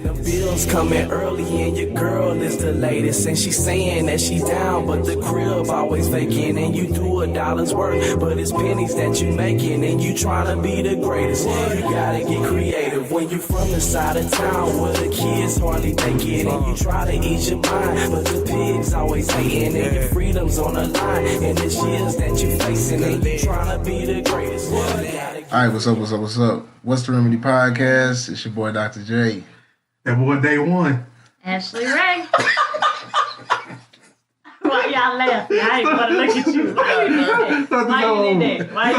The bills coming early and your girl is the latest, and she's saying that she's down, but the crib always vacant, and you do $1 worth, but it's pennies that you making, and you trying to be the greatest. You gotta get creative when you from the side of town where the kids hardly make it, and you try to ease your mind, but the pigs always hating, and your freedom's on the line, and the years that you facing, and you trying to be the greatest. Alright, what's up? What's the Remedy Podcast? It's your boy Dr. J. That boy Day One. Ashley Ray. Why y'all laughing? I ain't want to look at you. Why you did that? Why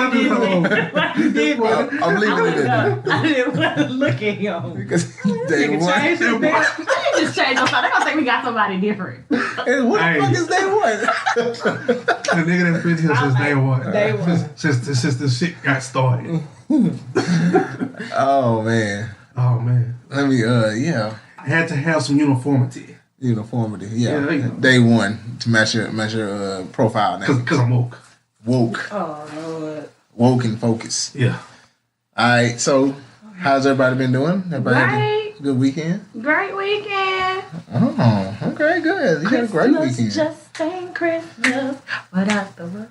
you did that? I'm leaving it in there. I didn't want to look at him. Because Day One. Change his name. Let me just change your phone. They're going to think we got somebody different. Hey, what the fuck is Day One? The nigga that's been here since Day One. Day One. Since the shit got started. Oh, man. Let me, yeah. I had to have some uniformity. Uniformity, yeah. Yeah. Day One to match your profile name. Because I'm woke. Woke. Oh, Lord. Woke and focus. Yeah. Alright, so how's everybody been doing? Everybody had Great. a good weekend? Great weekend. Oh, okay, good. You had a great Christmas weekend. just ain't Christmas without the word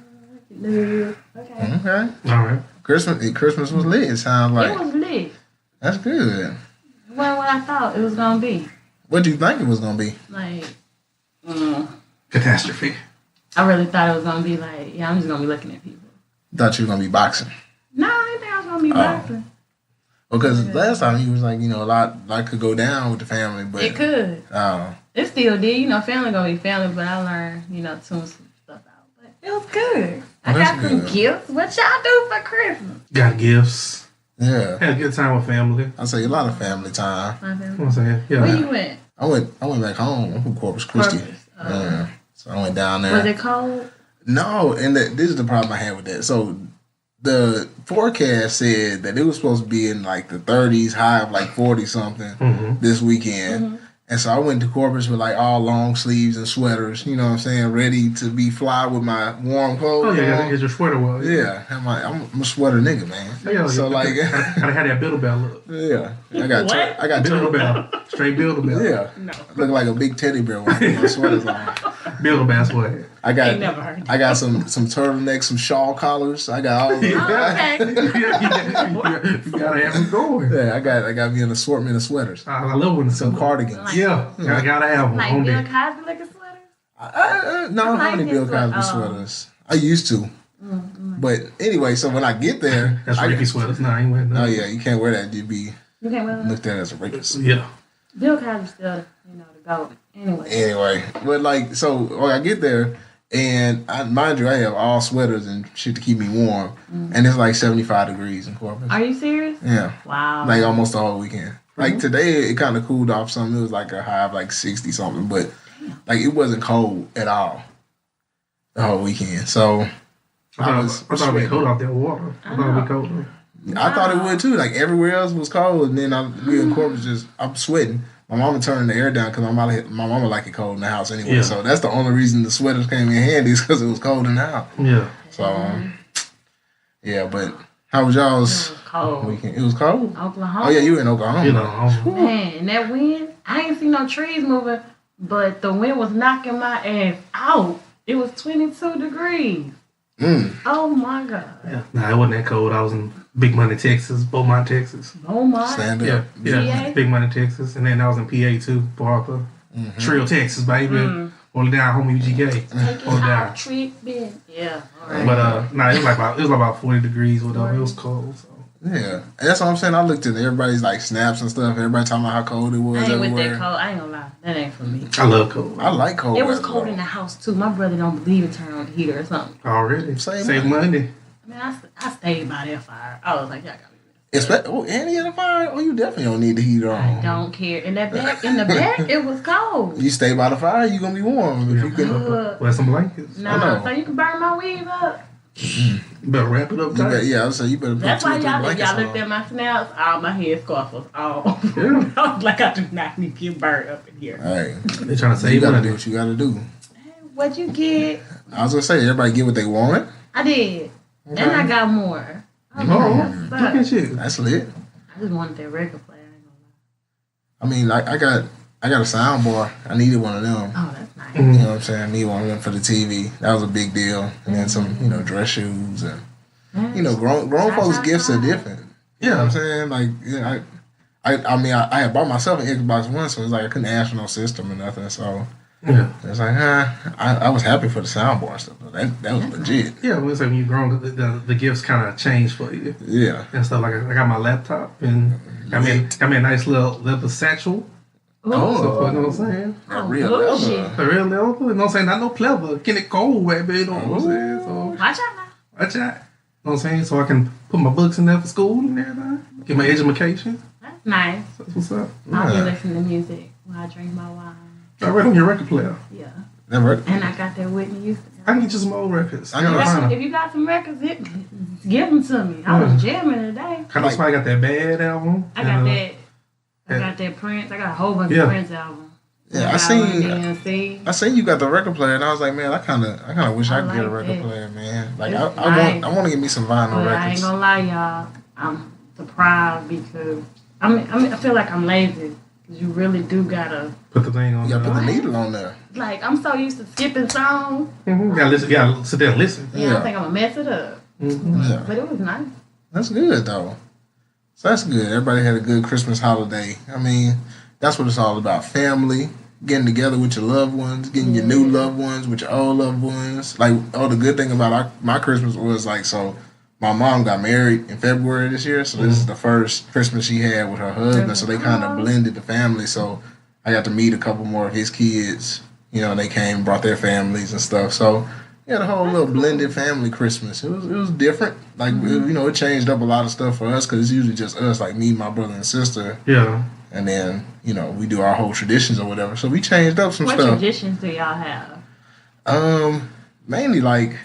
love. Okay. Okay. All right. Christmas was lit, it sounds like. It was lit. That's good. It wasn't what I thought it was going to be. What do you think it was going to be? Like, Catastrophe. I really thought it was going to be like, yeah, I'm just going to be looking at people. Thought you were going to be boxing. No, I didn't think I was going to be boxing. Because last time he was like, a lot could go down with the family, but It could. Oh, It still did. Family going to be family, but I learned, tune some stuff out. But it was good. I that's got some good. gifts. What y'all do for Christmas? Got gifts. yeah. Had a good time with family. I say a lot of family time. My family. You know what I'm saying? Yeah. Where you went? I went back home. I'm from Corpus Christi. Corpus. Yeah. So I went down there. Was it cold? No, and this is the problem I had with that. So the forecast said that it was supposed to be in like the 30s, high of like 40 something this weekend. And so I went to Corpus with like all long sleeves and sweaters, you know what I'm saying, ready to be fly with my warm clothes. Oh, yeah. on. Gotta get your sweater well. Yeah, I'm a sweater nigga, man. Yeah, So like, gotta have that Build-A-Bear look. yeah, I got What? Build-A-Bear. Straight Build-A-Bear. Yeah, No. look like a big teddy bear with my sweaters on. Build-A-Bear swag. I Ain't never heard got I got some turtlenecks, some shawl collars. I got all of Oh, okay. You gotta have them going. Yeah, I got me an assortment of sweaters, I love when some cardigans. Yeah, I gotta have them. Like on Bill deck. Cosby looking sweaters? No, I don't have any like Bill his sweat- Cosby sweaters. I used to, but anyway. So when I get there, That's Ricky sweaters. No, I ain't wearing that. Oh yeah, you can't wear that. You'd be You can't wear them? looked at as a rapist. Yeah. Bill Cosby still, the GOAT. Anyway, but like, so when I get there, and mind you, I have all sweaters and shit to keep me warm, and it's like 75 degrees in Corpus. Are you serious? Yeah, Wow. like almost the whole weekend. Like today, it kind of cooled off some. It was like a high of like 60 something, but like it wasn't cold at all the whole weekend. So I thought it'd be cold out there water. I thought it'd be cold. I thought it would too. Like everywhere else was cold, and then we in Corpus I'm sweating. My mama turning the air down because my mama like it cold in the house anyway. Yeah. So that's the only reason the sweaters came in handy is because it was cold in the house. Yeah. So yeah, but how was y'all's It was cold. weekend? It was cold. Oklahoma. Oh yeah, you in Oklahoma. You know. Man, and that wind, I ain't see no trees moving, but the wind was knocking my ass out. It was 22 degrees. Oh my God. Yeah. Nah, it wasn't that cold. I was in Big Money, Texas, Beaumont, Texas. Oh my. Stand Yeah, up. yeah. PA? Big Money, Texas. And then I was in PA too, Parker. Trill, Texas, baby. Hold it down, homie UGK. Take it Hold it down. out, treat, bitch. Yeah. All right. But nah, it was like about 40 degrees, whatever. It was cold. So. Yeah, and that's what I'm saying. I looked at everybody's like snaps and stuff. Everybody talking about how cold it was I ain't with everywhere. that cold. I ain't gonna lie. That ain't for me. I love cold. I like cold. It was weather, cold though. in the house too. My brother don't believe in turning on the heater or something. Already. Save money. I mean, I stayed by that fire. I was like, y'all got me. And he had a fire. Oh, you definitely don't need the heater I on. don't care. In the back, it was cold. You stay by the fire, you gonna be warm. If you can, Wear some blankets. I know. Nah, so you can burn my weave up. You better wrap it up you tight. better, yeah, I would say you better put That's 2 or why 3 y'all blankets looked on. at my snaps. All my headscarf was all. Yeah. I was like, I do not need to get burned up in here. All right, They trying to you save gotta money. do what you gotta do. What'd you get? I was gonna say everybody get what they wanted. I did. Okay. And I got more. I was Oh, like, look "Fuck." at you. That's lit. I just wanted that record player. I ain't I mean, like I got a sound bar. I needed one of them. Oh, that's nice. You know what I'm saying? I need one of them for the TV. That was a big deal. And then some, dress shoes and grown folks' gifts are different. You know what I'm saying? Like, I mean, I had bought myself an Xbox One, so it's like I couldn't ask for no system or nothing. So it's like, I was happy for the soundbar and stuff. That was legit. Yeah, well, it's like when you grown, the gifts kind of change for you. Yeah. And stuff like I got my laptop and got me a nice little leather satchel. Oh, So, you know what I'm saying? That real leather. The real leather. You know what I'm saying? Not no pleather. Getting it cold, baby. You know what I'm saying? So, Watch out now. watch out. You know what I'm saying? So I can put my books in there for school and everything. Get my education. That's nice. That's what's up. I'll be listening to music while I drink my wine. I read on your record player. Yeah. Never. And I got that Whitney Houston. I can get you some old records. I gotta find If you got some records, give them to me. I was jamming today. I know somebody got that Bad album. I got that. I got that Prince. I got a whole bunch of Prince albums. Yeah, I seen you got the record player, and I was like, man, I kind of wish I could get a record player, man. Like, I want to get me some vinyl records. I ain't gonna lie, y'all. I'm surprised because I feel like I'm lazy because you really do gotta put the thing on. You gotta put the needle on there. Like, I'm so used to skipping songs. You gotta listen. You gotta sit there and listen. Yeah, I think I'm gonna mess it up. Yeah. But it was nice. That's good though. So that's good. Everybody had a good Christmas holiday. I mean, that's what it's all about. Family, getting together with your loved ones, getting your new loved ones with your old loved ones. Like, the good thing about my Christmas was like, so my mom got married in February this year, so this is the first Christmas she had with her husband, so they kind of blended the family. So I got to meet a couple more of his kids. You know, they came, brought their families and stuff. So yeah, the whole little blended family Christmas. It was different. Like, it changed up a lot of stuff for us because it's usually just us, like me, my brother, and sister. Yeah. And then, we do our whole traditions or whatever. So we changed up some stuff. What traditions do y'all have? Mainly like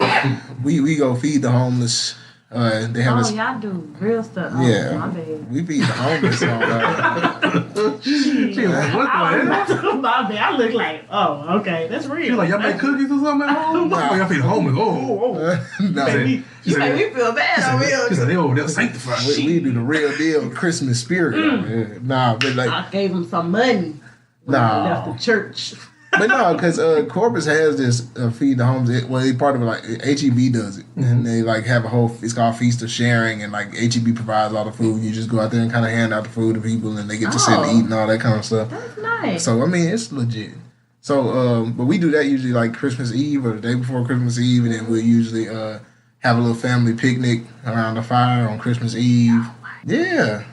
we go feed the homeless. They have y'all do real stuff. Oh, yeah, my bad. we feed the homeless. My bad. I look like, okay, that's real. She like, y'all make cookies or something at home? Y'all feed the homeless. No. You make me feel bad over here. She said, they're sanctified. We do the real deal Christmas spirit. Nah, but like I gave them some money when I left the church. But no, because Corpus has this feed the homeless. Well, they part of it, like HEB does it, and they like have a whole. It's called Feast of Sharing, and like HEB provides all the food. You just go out there and kind of hand out the food to people, and they get to sit and eat and all that kind of stuff. That's nice. So I mean, it's legit. So, but we do that usually like Christmas Eve or the day before Christmas Eve, and then we'll usually have a little family picnic around the fire on Christmas Eve. Yeah,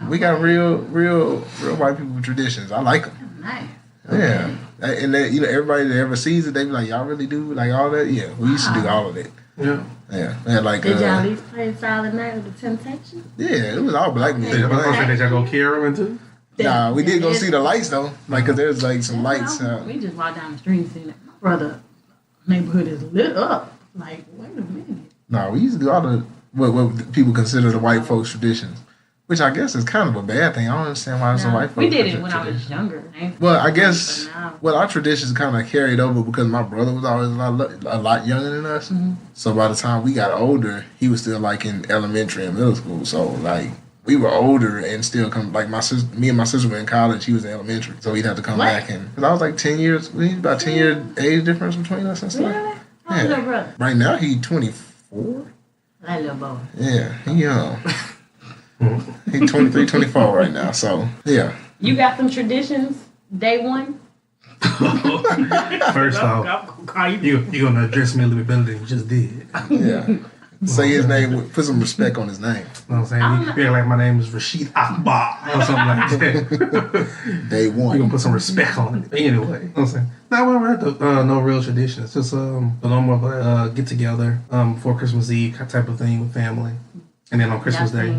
we got real white people traditions. I like them. Nice. Yeah. And then, everybody that ever sees it, they be like, y'all really do like all that? Yeah, we used to do all of it. Yeah. Yeah. And like, did y'all at least play Silent Night of the Temptations? Yeah, it was all black music. Did y'all go carol too? Nah, we did go see the lights though. Like, cause there's like some lights. We just walked down the street and seen it. My brother neighborhood is lit up. Like, wait a minute. Nah, we used to do all the what people consider the white folks traditions. Which I guess is kind of a bad thing. I don't understand why some white folks. We did it when I was younger. Well, I guess our traditions kind of carried over because my brother was always a lot younger than us. Mm-hmm. So by the time we got older, he was still like in elementary and middle school. So like we were older and still come like me and my sister were in college. He was in elementary, so he'd have to come back and because I was like 10 years. We about 10 year age difference between us and stuff. Really? How's your brother? Right now he's 24. That little boy. Yeah, he young. He's 23, 24 right now, so yeah. You got some traditions, day one? First off, you're going to address me a little bit better than you just did. Yeah. Say his name, put some respect on his name. You know what I'm saying? You're like, my name is Rashid Akbar or something like that. Day one. You're going to put some respect on it. Anyway, you know what I'm saying? Now, we don't have no real traditions. Just the normal get together before Christmas Eve type of thing with family. And then on Christmas Day.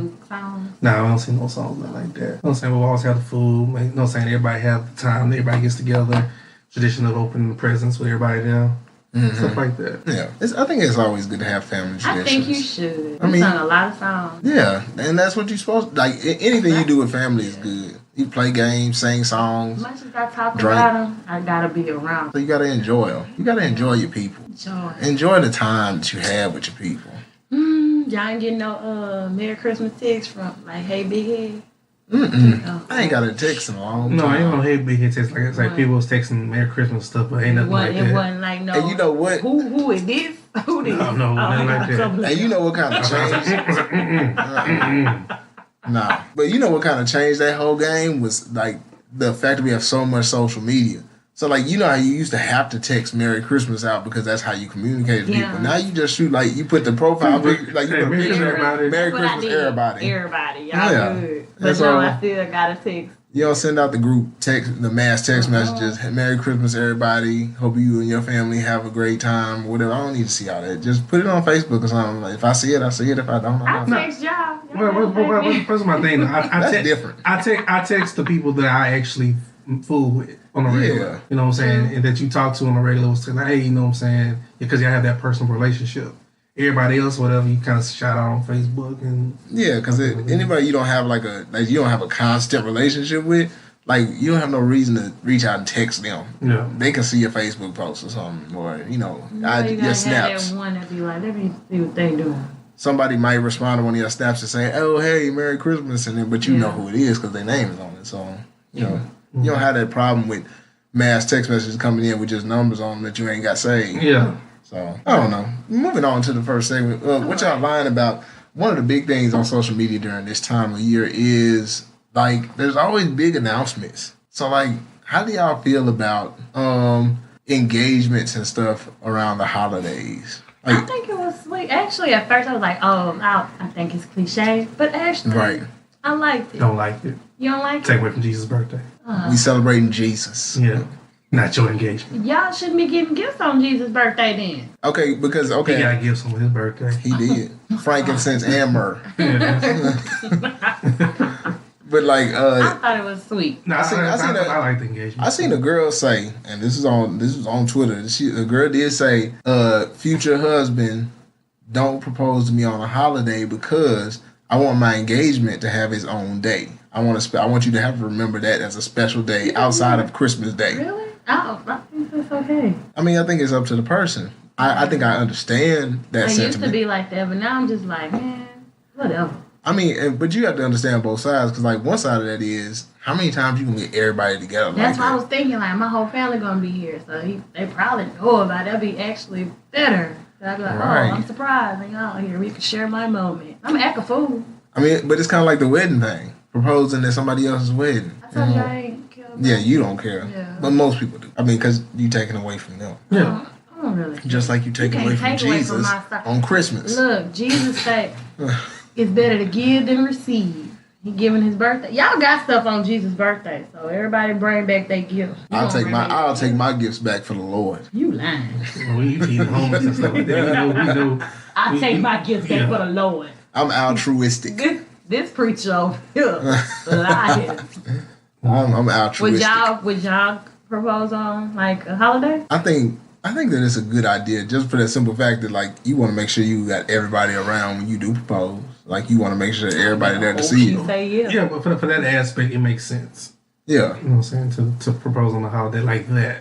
No, I don't see no songs nothing like that. You know what I'm saying? We'll always have the food. You know what I'm saying? Everybody have the time. Everybody gets together. Tradition of opening the presents with everybody there. Mm-hmm. Stuff like that. Yeah. I think it's always good to have family traditions. I think you should. I mean, sung a lot of songs. Yeah. And that's what you're supposed to. Like, anything you do with family is good. You play games, sing songs. As much as I talk about them, I got to be around. So you got to enjoy them. You got to enjoy your people. Enjoy the time that you have with your people. Y'all ain't getting no Merry Christmas texts from like, hey, big head. I ain't got a text in a long No, time. I ain't no big hit text. Like it's like people was texting Merry Christmas stuff, but ain't nothing like that. It wasn't like no. And you know what? Who is this? Who this? No, nothing like that. And you know what kind of change? Nah, but you know what kind of changed that whole game was like the fact that we have so much social media. So like you know how you used to have to text Merry Christmas out because that's how you communicate with people. Now you just shoot like you put the profile picture, like you put a picture of Merry Christmas everybody. Everybody, y'all good. But That's no, all. I still gotta text. You don't send out the group text, the mass text messages. Hey, Merry Christmas, everybody. Hope you and your family have a great time. Whatever. I don't need to see all that. Just put it on Facebook or something. Like, if I see it, I see it. If I don't, I I don't. text y'all. What's my thing? That's different. I text the people that I actually fool with on a regular. Yeah. You know what I'm saying? And that you talk to on a regular. Was like, hey, you know what I'm saying? Because y'all have that personal relationship. Everybody else, whatever, you kind of shout out on Facebook and because anybody you don't have you don't have a constant relationship with, like you don't have no reason to reach out and text them. Yeah. They can see your Facebook post or something, or You your gotta snaps. have that one that be like, let me see what they doing. Somebody might respond to one of your snaps and say, "Oh, hey, Merry Christmas," and then but you know who it is because their name is on it. So you don't have that problem with mass text messages coming in with just numbers on them that you ain't got saved. yeah. So, I don't know. Moving on to the first segment. What y'all lying about, one of the big things on social media during this time of year is, like, there's always big announcements. So, like, how do y'all feel about engagements and stuff around the holidays? Like, I think it was sweet. Actually, at first I was like, oh, I think it's cliche. But actually, right. I liked it. Don't like it. You don't like Take it? away from Jesus' birthday. We celebrating Jesus. Yeah. Not your engagement. Y'all shouldn't be getting gifts on Jesus' birthday then. Okay, because, He okay. got gifts on his birthday. He did. Frankincense and myrrh. Yeah. But, like, I thought it was sweet. No, I like the engagement. I seen a girl say, and this was on Twitter. The girl did say, "Future husband, don't propose to me on a holiday because I want my engagement to have its own day. I want you to have to remember that as a special day outside of Christmas Day." Really? Oh, I think that's okay. I mean, I think it's up to the person. I think I understand that I sentiment. used to be like that, but now I'm just like, man, whatever. I mean, but you have to understand both sides because, like, one side of that is how many times you can get everybody together. That's like what I that. was thinking. Like, my whole family gonna be here, so they probably know about it. That'd be actually better. So I'd be like, Right. oh, I'm surprised they all here. We can share my moment. I'm act a fool. I mean, but it's kind of like the wedding thing, proposing at somebody else's wedding. I told you I ain't care. Yeah, you don't care, Yeah. but most people do. I mean, because you taking away from them, Yeah. I don't really care. just like you taking can't away from take away Jesus from my stuff. on Christmas. Look, Jesus said it's better to give than receive. He giving his birthday. Y'all got stuff on Jesus' birthday, so everybody bring back their gifts. I'll take my gifts back for the Lord. You lying. When you feed homeless and stuff like that, we know. I take my gifts back for the Lord. I'm altruistic. This preacher over here lying. I'm altruistic. Would y'all propose on like a holiday? I think that it's a good idea just for that simple fact that, like, you want to make sure you got everybody around when you do propose. Like, you want to make sure everybody there to see you. Say yeah. Yeah, but for that aspect, it makes sense. Yeah. You know what I'm saying? To propose on a holiday like that.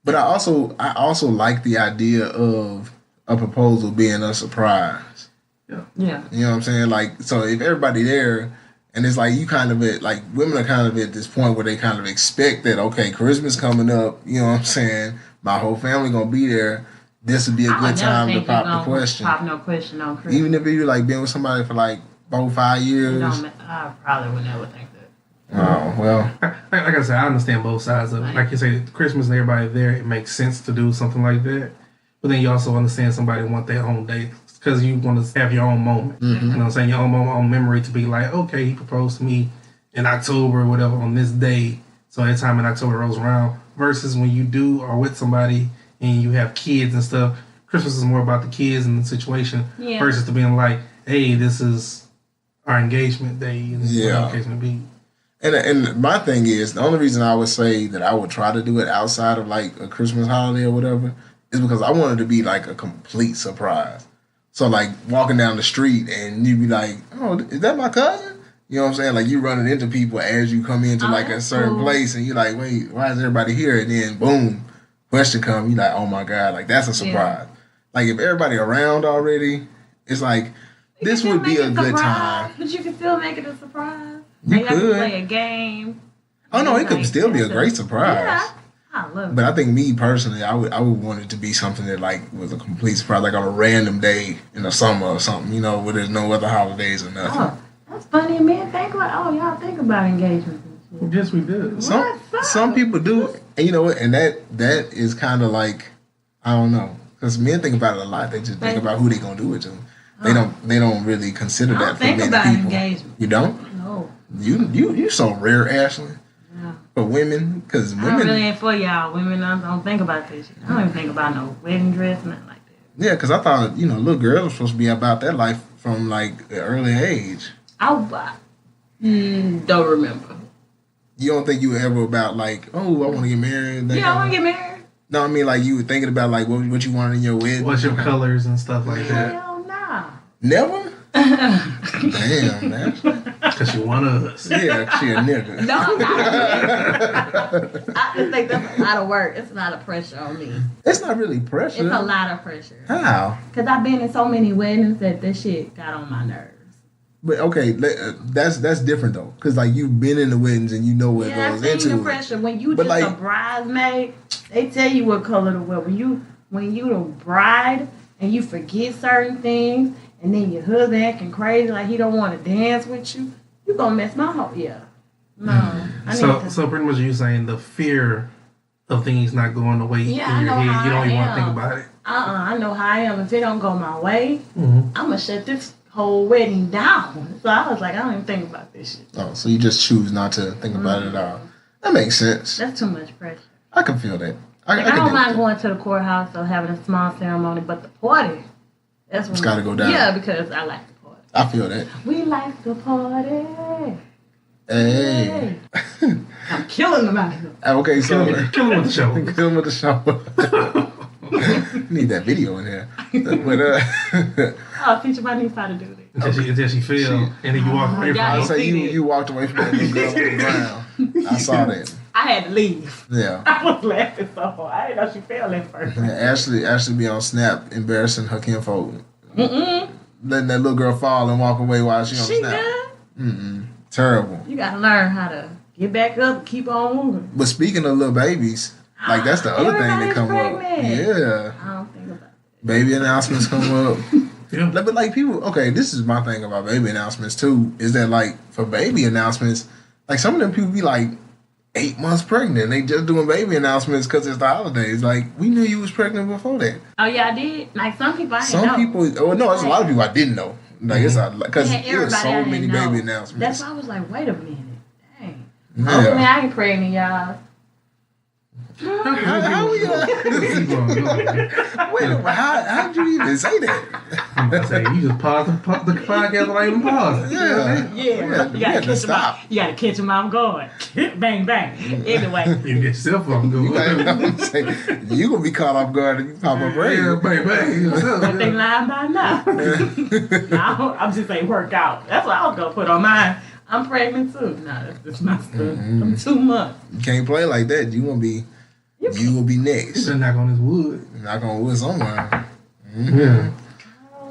But I also like the idea of a proposal being a surprise. Yeah. You know what I'm saying? Like, so if everybody there, and it's like you kind of women are kind of at this point where they kind of expect that, okay, Christmas coming up, you know what I'm saying? My whole family gonna be there. This would be a good time to pop the question. Pop no question on Christmas. Even if you like been with somebody for like 4-5 years. I probably would never think that. Oh, well. Like I said, I understand both sides of it. Like you say, Christmas and everybody there, it makes sense to do something like that. But then you also understand somebody want their own day because you want to have your own moment. Mm-hmm. You know what I'm saying? Your own moment, own memory to be like, okay, he proposed to me in October or whatever on this day. So every time in October rolls around, versus when you do or with somebody and you have kids and stuff, Christmas is more about the kids and the situation versus to being like, hey, this is our engagement day. And this is what our engagement be. And my thing is, the only reason I would say that I would try to do it outside of like a Christmas holiday or whatever is because I want it to be like a complete surprise. So like walking down the street and you be like, oh, is that my cousin? You know what I'm saying? Like you running into people as you come into like a certain place and you're like, wait, why is everybody here? And then boom, question come, you like, oh my God, like that's a surprise. Like if everybody around already, it's like, this would be a good time. But you can still make it a surprise. You Maybe I can could. play a game. Oh no, it could Like, still be a that's great surprise. Yeah, I love it. But I think me personally, I would want it to be something that like was a complete surprise, like on a random day in the summer or something, you know, where there's no other holidays or nothing. Oh, that's funny. Men think like, oh, y'all think about engagements and shit. Yes, we do. Some people do, and you know what, and that is kind of like, I don't know, because men think about it a lot. They just think about who they gonna do it to. They don't really consider I that don't for think many about people. engagement. You don't? No. You so rare, Ashley. Yeah. For women, because I women, really ain't for y'all. Women don't think about this shit. I don't even think about no wedding dress, nothing like that. yeah, because I thought little girls were supposed to be about that life from like an early age. I don't remember. You don't think you were ever about like, oh, I want to get married? Yeah, I want to get married. No, I mean like you were thinking about like what you wanted in your wedding. What's your colors and stuff like that? Hell nah. Never. Damn, man. Because you want us. Yeah, she a nigga. No, I'm not. I just think that's a lot of work. It's a lot of pressure on me. It's not really pressure. It's a lot of pressure. How? Because I've been in so many weddings that this shit got on my nerves. But okay, that's different though, because like you've been in the weddings and you know what Yeah, goes I've into seen the it. pressure. When you But just like- a bridesmaid, they tell you what color to wear. When you the bride and you forget certain things, and then your husband acting crazy like he don't want to dance with you, you gonna mess my whole No, I need to. So pretty much you saying the fear of things not going the way Yeah, in your I know head, you how don't even I want to think am. about it. I know how I am. If it don't go my way, Mm-hmm. I'm gonna shut this whole wedding down. So I was like, I don't even think about this shit. Oh, so you just choose not to think about it at all. That makes sense. That's too much pressure. I can feel that. Like, I can don't deal mind with going to the courthouse or having a small ceremony, but the party, that's when It's gotta go down. Yeah, because I like the party. that. I feel that. We like the party. Hey. I'm killing them out here. Okay, so Kill him with the show. kill him with the show. Need that video in here. But I'll teach my niece how to do this. Until she fell, and then you walk away Yeah, from I it. say you walked away from that little girl on the ground. I saw that. I had to leave. Yeah. I was laughing so hard. I didn't know she fell at first. Yeah, Ashley be on Snap embarrassing her kinfolk. Letting that little girl fall and walk away while she on She Snap. good. Terrible. You gotta learn how to get back up and keep on moving. But speaking of little babies, like that's the other thing that Everybody's come up. pregnant. Yeah. I don't think about it. Baby announcements come up. Yeah. But like people, okay, this is my thing about baby announcements too, is that like for baby announcements, like some of them people be like 8 months pregnant. They just doing baby announcements because it's the holidays. Like we knew you was pregnant before that. Oh yeah, I did. Like some people I didn't Some know. people, oh no, it's a lot of people I didn't know. Like it's because Yeah, there was everybody I so didn't many know. baby announcements. That's why I was like, wait a minute. Dang. Yeah. Oh, man, I ain't pregnant, y'all. How we Keep on going. wait? How did you even say that? I'm about to say, you just pause the podcast without even pausing. Yeah. Yeah, We had to stop. You gotta catch them off guard. Bang, bang. Anyway, You get yourself on You going. gonna be caught off guard if you pop up Yeah, right. bang, bang. but they lying by now. I'm just saying work out. That's what I was gonna put on mine. I'm pregnant too. Nah, that's my stuff. I'm 2 months. You can't play like that. You will be next. Just knock on his wood. Not gonna wood somewhere. Yeah.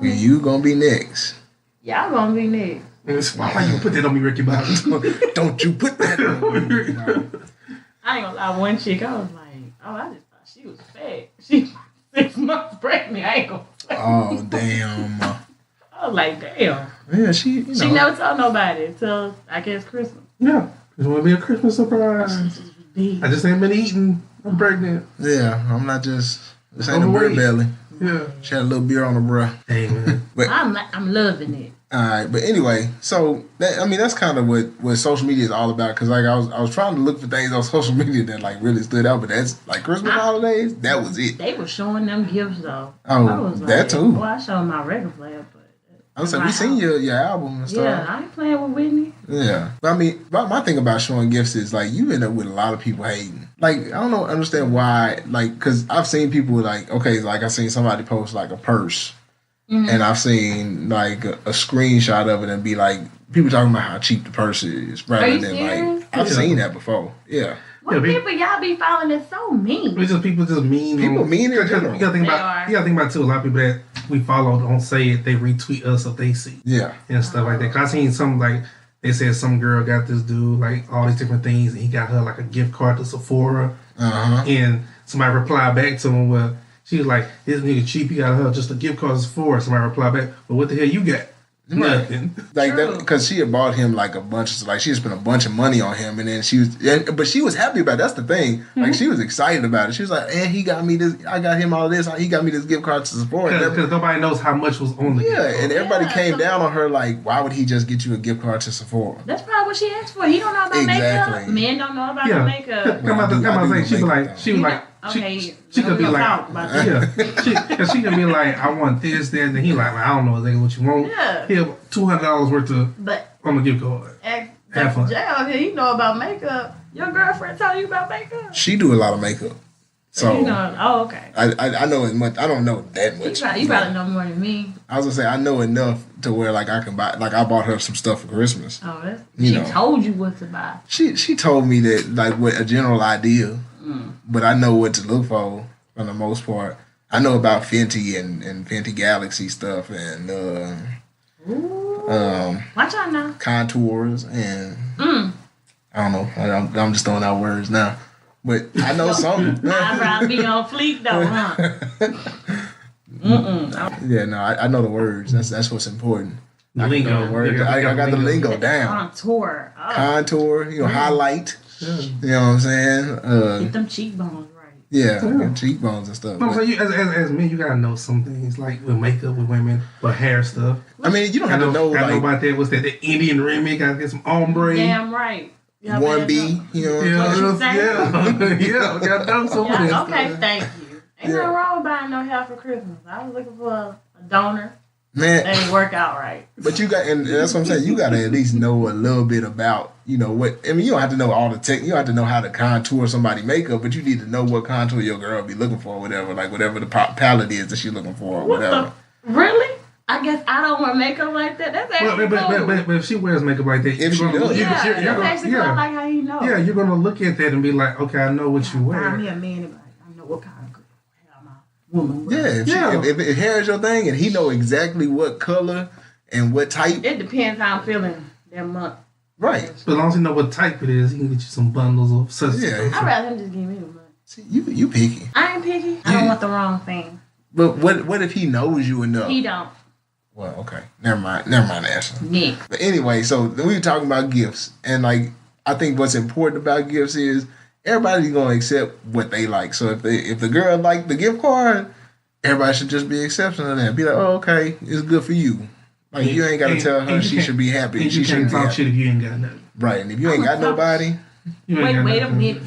You gonna be next. Y'all gonna be next. Why you put that on me, Ricky Bobby? Don't you put that on me. No. I ain't gonna lie. One chick, I was like, oh, I just thought she was fat. She 6 months pregnant. I ain't gonna. Oh damn. I was like, damn. Yeah, she. You know. She never told nobody until I guess Christmas. Yeah. It's want to be a Christmas surprise. I just ain't been eating. I'm pregnant. Yeah, I'm not just. This ain't a Overweight. beer belly. Yeah. She had a little beer on her bra. Hey, man. But I'm loving it. all right, but anyway, so that's kind of what social media is all about. Because like I was trying to look for things on social media that like really stood out, but that's like Christmas holidays. That was it. They were showing them gifts though. Oh, I was that too. Well, I showed my record player, but I was like, we seen your album and stuff. yeah, I ain't playing with Whitney. Yeah. But I mean, my thing about showing gifts is like you end up with a lot of people hating. Like I don't know, understand why. Like, cause I've seen people like, okay, like I seen somebody post like a purse, and I've seen like a screenshot of it and be like, people talking about how cheap the purse is, rather you than serious? like I've seen that before. Yeah. What people y'all be following is so mean. It's just people just mean. People mean in general. You gotta think They about. are. You gotta think about too. A lot of people that we follow don't say it. They retweet us if they see Yeah. and stuff like that. 'Cause I seen some like they said some girl got this dude like all these different things, and he got her like a gift card to Sephora. And somebody replied back to him, well, she was like, this nigga cheap, he got her just a gift card to Sephora. Somebody replied back, but what the hell you got? Nothing. Like that, because she had bought him like a bunch of, like she had spent a bunch of money on him, and then but she was happy about it. That's the thing. Like she was excited about it. She was like, and he got me this, I got him all this, he got me this gift card to Sephora. Because nobody knows how much was on the gift card. And everybody came down on her like, why would he just get you a gift card to Sephora? That's probably what she asked for. He don't know about makeup. Men don't know about the makeup. She was like, okay, she could be like, she could be like, I want this, that, and then he like, I don't know exactly what you want. Yeah. Here, $200 worth of on the gift card. Have fun. You know about makeup. Your girlfriend tell you about makeup. She do a lot of makeup, so you know. Oh, okay. I know as much. I don't know that much. You probably know more than me. I was gonna say I know enough to where like I can buy. Like I bought her some stuff for Christmas. Oh, she told you what to buy. She told me that like what a general idea. But I know what to look for the most part. I know about Fenty and Fenty Galaxy stuff and watch out now. Contours and I don't know. I'm just throwing out words now, but I know something. Eyebrows be on fleek though, huh? Yeah, no, I know the words. That's what's important. The lingo. I got the lingo down. Contour, highlight. You know what I'm saying? Get them cheekbones right. Yeah. Cheekbones and stuff. No, so as men, you gotta know some things like with makeup with women, with hair stuff. I mean, you don't have to know. I know about that. What's that? The Indian remix. Gotta get some ombre. Damn right. 1B. You know. Yeah. Gotta know some of this. Okay, thank you. Ain't nothing wrong with buying no hair for Christmas. I was looking for a donor. Man, they didn't work out right. But you got, and that's what I'm saying. You got to at least know a little bit about, what. I mean, you don't have to know all the tech. You don't have to know how to contour somebody's makeup, but you need to know what contour your girl be looking for, or whatever. Like whatever the palette is that she's looking for, or whatever. Really? I guess I don't wear makeup like that. That's actually cool. But if she wears makeup like that, that's actually cool. Like how you know. Yeah, you're gonna look at that and be like, okay, I know what you wear. I'm a man, but I know what kind of girl my woman wears. If hair is your thing, and he know exactly what color and what type. It depends how I'm feeling that month. Right. But as long as you know what type it is, he can get you some bundles of such. I'd rather him just give me the money. See, you picky. I ain't picky. I don't want the wrong thing. But what if he knows you enough? He don't. Well, okay. Never mind, Ashley. Yeah. But anyway, so we were talking about gifts. And, I think what's important about gifts is everybody's going to accept what they like. So if the girl like the gift card, everybody should just be accepting of that. Be like, oh, okay, it's good for you. Like, you ain't got to tell her she should be happy. And she can't talk shit if you ain't got nothing. Right. And if you ain't got nobody... Wait a minute.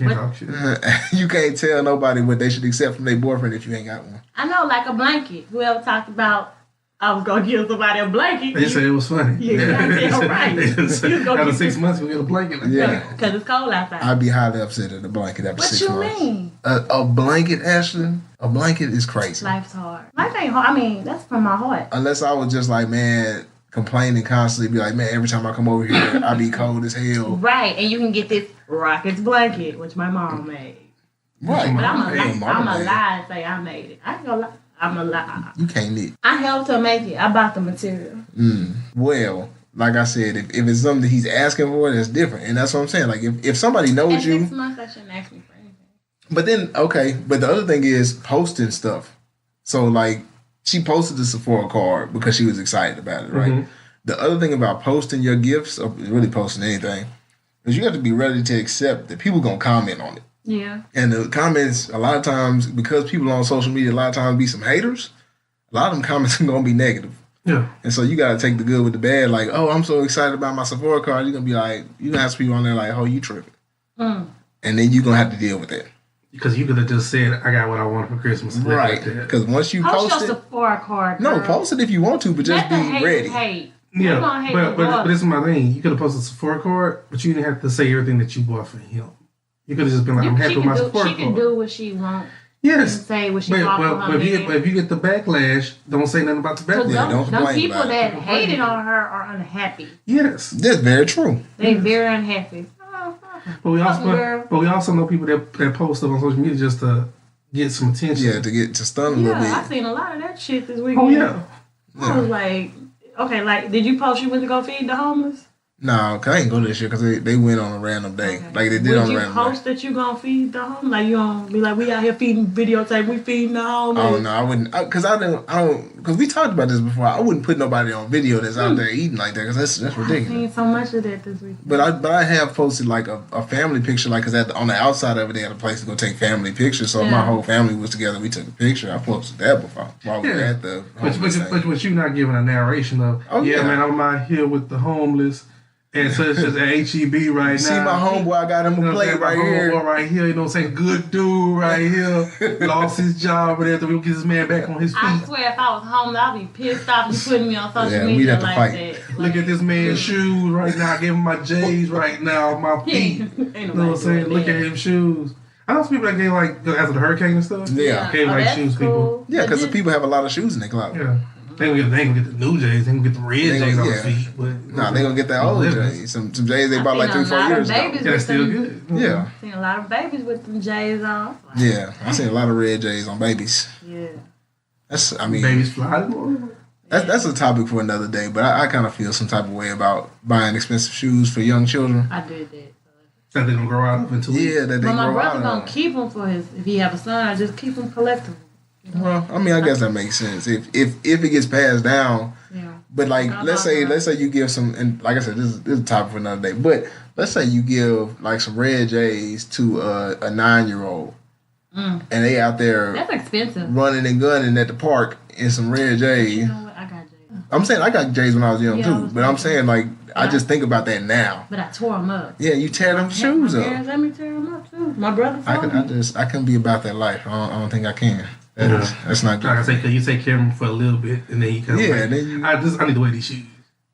You can't tell nobody what they should accept from their boyfriend if you ain't got one. I know, like a blanket. Whoever talked about I was gonna give somebody a blanket. They said it was funny. Yeah, right. After 6 months, we get a blanket. Because it's cold outside. I'd be highly upset at a blanket after 6 months. What you mean? A blanket, Ashley? A blanket is crazy. Life's hard. Life ain't hard. I mean, that's from my heart. Unless I was just like, man, complaining constantly, be like, man, every time I come over here, I be cold as hell. Right, and you can get this Rockets blanket, which my mom made. Right. But I'm a lie and say I made it. I ain't gonna lie. I'm a lie. You can't knit. I helped her make it. I bought the material. Well, like I said, if it's something that he's asking for, that's different. And that's what I'm saying. Like, if somebody knows you... 6 months, I shouldn't ask me for anything. But then, okay, but the other thing is posting stuff. So, like, she posted the Sephora card because she was excited about it, right? Mm-hmm. The other thing about posting your gifts, or really posting anything, is you have to be ready to accept that people going to comment on it. Yeah. And the comments, a lot of times, because people on social media, a lot of times be some haters, a lot of them comments are going to be negative. Yeah. And so you got to take the good with the bad. Like, oh, I'm so excited about my Sephora card. You're going to be like, you're going to have some people on there like, oh, you tripping. And then you're going to have to deal with that. Because you could have just said, I got what I wanted for Christmas. Right. Because once you post your Sephora card, girl. No, post it if you want to, but just be ready. Hate. Yeah, but this is my thing. You could have posted a Sephora card, but you didn't have to say everything that you bought for him. You could have just been like, I'm happy with my Sephora card. She can do what she wants. Yes. And say what she wants for her man. If you get the backlash, don't say nothing about the backlash. Don't people that hated on her are unhappy. Yes. That's very true. They very unhappy. But we also know people that post stuff on social media just to get some attention. Yeah, to stun a little bit. Yeah, I seen a lot of that shit this weekend. Oh, yeah. I was like, okay, like, did you post you went to go feed the homeless? No, cause I ain't go this year because they went on a random day. Okay. Like they did Would on a you random post day. that you gonna feed the home? Like you gonna be like, we out here feeding videotape, we feeding the homeless. Oh no, I wouldn't, cause I don't, because we talked about this before. I wouldn't put nobody on video that's out there eating like that, cause that's I've ridiculous. seen so much of that this week. But I have posted like a family picture, like, cause on the outside of it they had a place to go take family pictures. So if my whole family was together, we took a picture. I posted that before while we were at the. But you not giving a narration of, man, I'm out here with the homeless. And so it's just at HEB right now. See my homeboy, I got him a plate right here. My homeboy right here, you know what I'm saying? Good dude right here. Lost his job, but after we get this man back on his feet. I swear, if I was homeless, I'd be pissed off you putting me on social media we'd have to like fight. that. Look at this man's shoes right now. I gave him my J's right now, my feet. Ain't You know what I'm saying? Look at him shoes. I know some people that gave like after the hurricane and stuff. Yeah. Gave like that's shoes cool. people. Yeah, because the people have a lot of shoes in their closet. Yeah. They ain't gonna get the new J's. They ain't gonna get the red J's on their feet. Nah, they gonna get that old J's. Some J's they bought like 3-4 years ago. Yeah, that's still good. Yeah. Seen a lot of babies with them J's on. Like, Yeah, I seen a lot of red J's on babies. Yeah. Babies fly. That's a topic for another day. But I kind of feel some type of way about buying expensive shoes for young children. I did that. That they gonna grow out of into. Yeah, that they But my grow brother out gonna of. keep them for his. If he have a son, I just keep them collectible. Well, I mean, I guess that makes sense. If it gets passed down, Yeah. but like let's say you give some, and like I said, this is a topic for another day. But let's say you give like some red J's to a 9-year-old, and they out there That's expensive. running and gunning at the park in some red J's. You know what? I got J's. I'm saying I got J's when I was young Yeah, I too, was but I'm thinking. saying like I just think about that now. But I tore them up. Yeah, you tear them shoes My up. parents let me tear them up too. My brother I told can me. I couldn't be about that life. I don't think I can. That's not good. Like I say, cause you take care of them for a little bit, and then you kind of then you. I need to wear these shoes.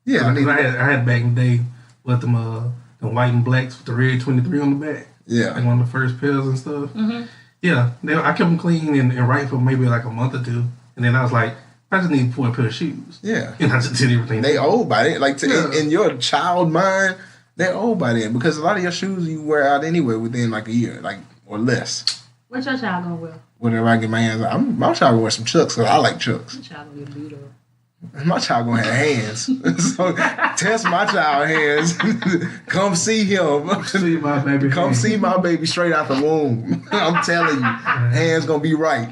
Yeah, I had back in the day with them the white and blacks with the red 23 on the back. Yeah. Like one of the first pairs and stuff. Mm-hmm. Yeah, I kept them clean and right for maybe like a month or two, and then I was like, I just need a pair of shoes. Yeah. And I just did everything. They old by then. Like in your child mind, they're old by then because a lot of your shoes you wear out anyway within like a year, like or less. What's your child gonna wear? Whenever I get my hands on, my child gonna wear some Chucks because I like Chucks. Your child gonna get beat up. My child gonna have hands. So test my child hands. Come see him. See my baby. Come see my baby straight out the womb. I'm telling you, hands gonna be right.